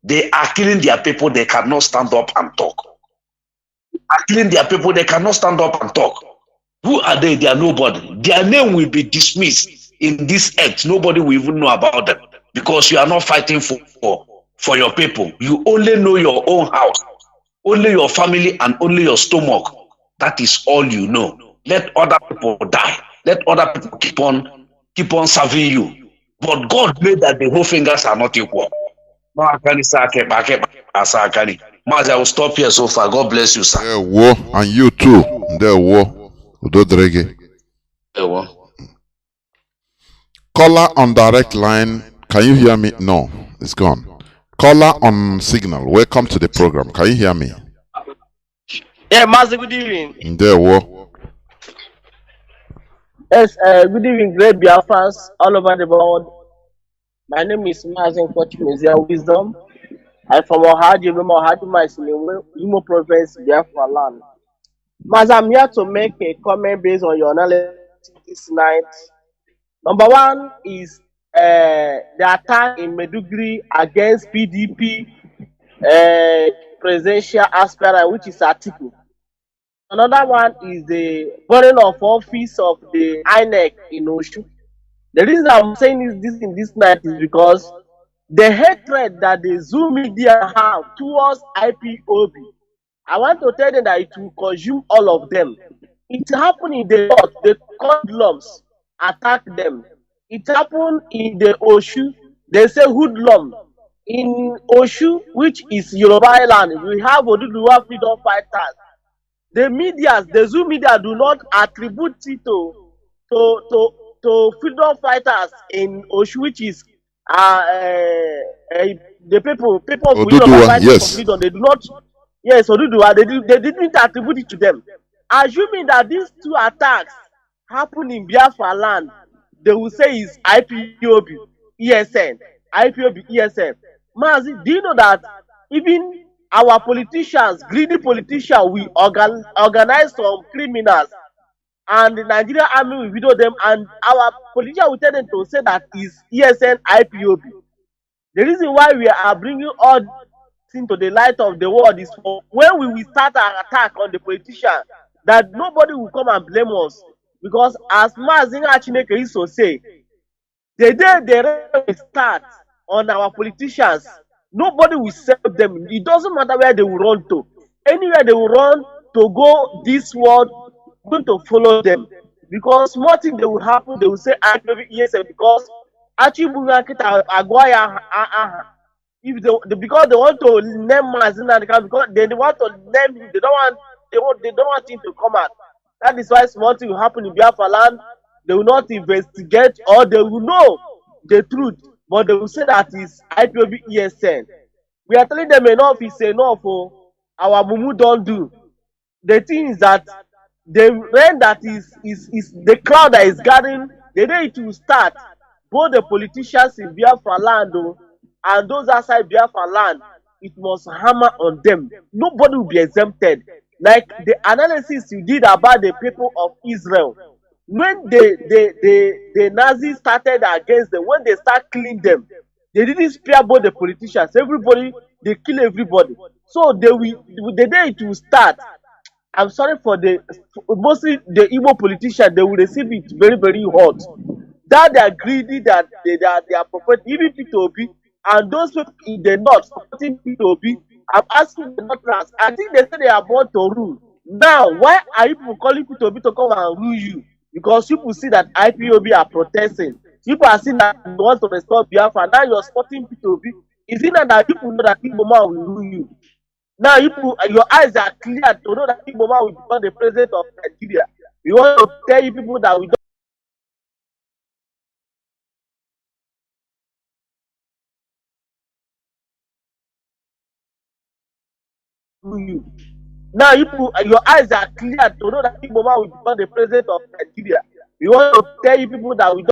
Speaker 10: They are killing their people, they cannot stand up and talk. Are killing their people, they cannot stand up and talk. Who are they? They are nobody. Their name will be dismissed in this act. Nobody will even know about them because you are not fighting for your people. You only know your own house, only your family, and only your stomach. That is all you know. Let other people die. Let other people keep on serving you. But God made that the whole fingers are not equal. Mazi, I will stop here so far. God bless you, sir.
Speaker 1: There war, and you too. There war. Udodrege. Caller on direct line. Can you hear me? No, it's gone. Caller on signal. Welcome to the program. Can you hear me?
Speaker 11: Yeah, Mazi, good evening.
Speaker 1: There war.
Speaker 11: Yes, good evening, great Biafrans all over the world. My name is Mazi Wisdom. I'm from Ohadi, Imo Province, Biafra land. Mazi, I'm here to make a comment based on your analysis this night. Number one is the attack in Meduguri against PDP presidential aspirant, which is Atiku. Another one is the burning of office of the INEC in Oshu. The reason I'm saying this in this night is because the hatred that the Zoom media have towards IPOB, I want to tell them that it will consume all of them. It happened in the north, the hoodlums attack them. It happened in the Oshu, they say hoodlum. In Oshu, which is Yoruba Island, we have Oduduwa freedom fighters. The media, the Zoom media do not attribute it to freedom fighters in Oshu, which is the people of freedom are
Speaker 1: Oduduwa,
Speaker 11: fighting for
Speaker 1: yes.
Speaker 11: freedom. They do not, yes, Oduduwa, they didn't attribute it to them. Assuming that these two attacks happen in Biafra land, they will say is IPOB, ESN, IPOB, ESN. Mazi, do you know that even our politicians, greedy politicians, we organize some criminals and the Nigerian army will video them and our politicians will tell them to say that is ESN IPOB. The reason why we are bringing all this into the light of the world is for when we will start an attack on the politician, that nobody will come and blame us. Because as Mazi Chineke used to say, the day the will start on our politicians, nobody will save them. It doesn't matter where they will run to. Anywhere they will run to go this world, going to follow them. Because small thing they will happen, they will say, I maybe yes, because actually if because they want to name Mazina because they want to name him, they don't want him to come out. That is why small thing will happen in Biafra land. They will not investigate or they will know the truth, but they will say that is IPOB ESN. We are telling them enough is enough. Oh, our mumu don't do. The thing is that the rain that is the cloud that is gathering, the day it will start, both the politicians in Biafra land and those outside Biafra land, it must hammer on them. Nobody will be exempted. Like the analysis you did about the people of Israel, when the Nazis started against them, when they start killing them, they didn't spare both the politicians. Everybody, they kill everybody. So they will, the day it will start, I'm sorry for mostly the Igbo politicians, they will receive it very, very hot. That they are greedy, that they are prophet, even P2B, and those people in the north supporting P2B, I'm asking the Northerners, I think they say they are born to rule. Now, why are you people calling P2B to come and rule you? Because people see that IPOB are protesting. People are seeing that they want to restore Biafra. Now you're supporting P2B. Is it not that people know that Igbo man will rule you? Now your eyes are clear to know that Igbo man will become the president of Nigeria. We want to tell you people that we don't rule you. Now your eyes are clear to know that Igbo man will become the president of Nigeria. We want to tell you people that we don't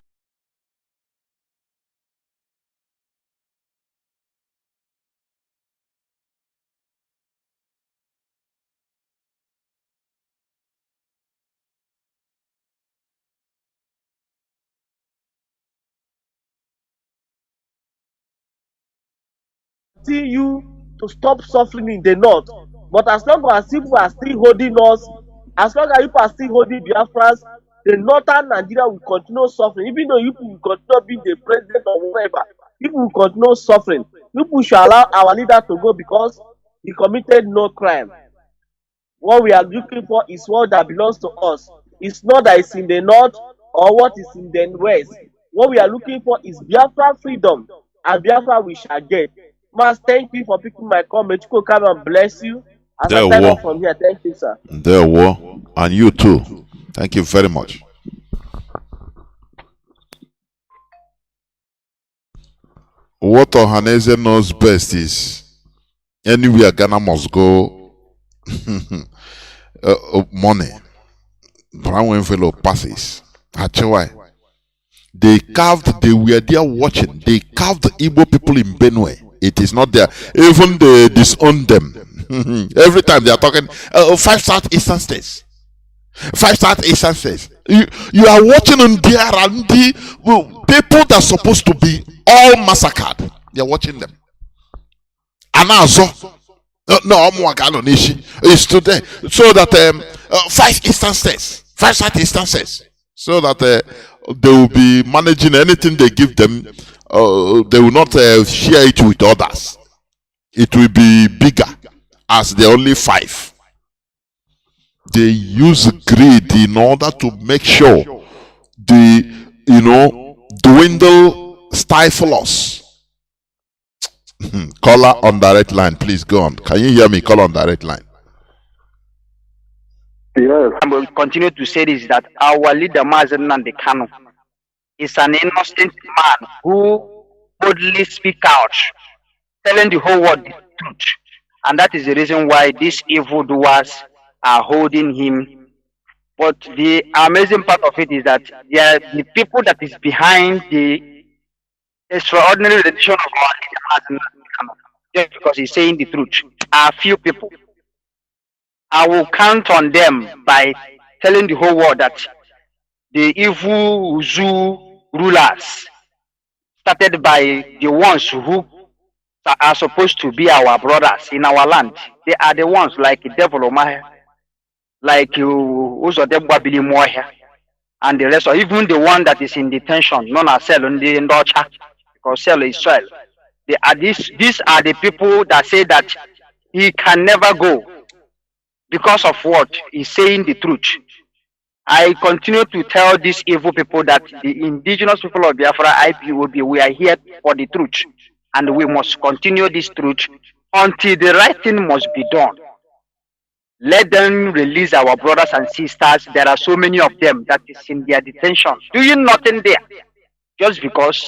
Speaker 11: see you to stop suffering in the north. But as long as people are still holding us, as long as people are still holding Biafrans, the northern Nigeria will continue suffering. Even though people will continue being the president or whatever, people will continue suffering. People should allow our leader to go because he committed no crime. What we are looking for is what that belongs to us. It's not that it's in the north or what is in the west. What we are looking for is Biafra freedom, and Biafra we shall get. Mas, thank you for picking my comment. Chukwu come and bless you. As I
Speaker 1: There
Speaker 11: sign
Speaker 1: war.
Speaker 11: off from here, thank you, sir.
Speaker 1: There war. And you too. Thank you very much. What Ohaneze knows best is anywhere Ghana must go, money. Brown envelope passes. Achewai. They were there watching. They carved the Igbo people in Benue. It is not there. Even they disown them. Every time they are talking, 5 Southeastern states. 5 Southeastern states. You are watching on there and the people that are supposed to be all massacred. They are watching them. Anazo. No, is today. So that 5 Eastern states, 5 Southeastern states. So that they will be managing anything they give them. They will not share it with others. It will be bigger as the only 5. They use greed in order to make sure dwindle, stifle us. Caller on direct line, please go on. Can you hear me? Call on direct line.
Speaker 12: Yes. I will continue to say this, that our leader Mazi Nnamdi Kanu is an innocent man who boldly speaks out, telling the whole world the truth. And that is the reason why these evildoers are holding him. But the amazing part of it is that they are the people that is behind the extraordinary rendition of our leader Mazi Nnamdi Kanu, just because he's saying the truth, are few people. I will count on them by telling the whole world that the evil Uzu rulers, started by the ones who are supposed to be our brothers in our land, they are the ones like Devil Omaya, like Uzodebwa Billy Moya, and the rest, or even the one that is in detention, known as Cell in the Ndocha, because Cell is Israel. These are the people that say that he can never go. Because of what? He's saying the truth. I continue to tell these evil people that the indigenous people of Biafra, IPOB, we are here for the truth. And we must continue this truth until the right thing must be done. Let them release our brothers and sisters. There are so many of them that is in their detention, doing nothing there. Just because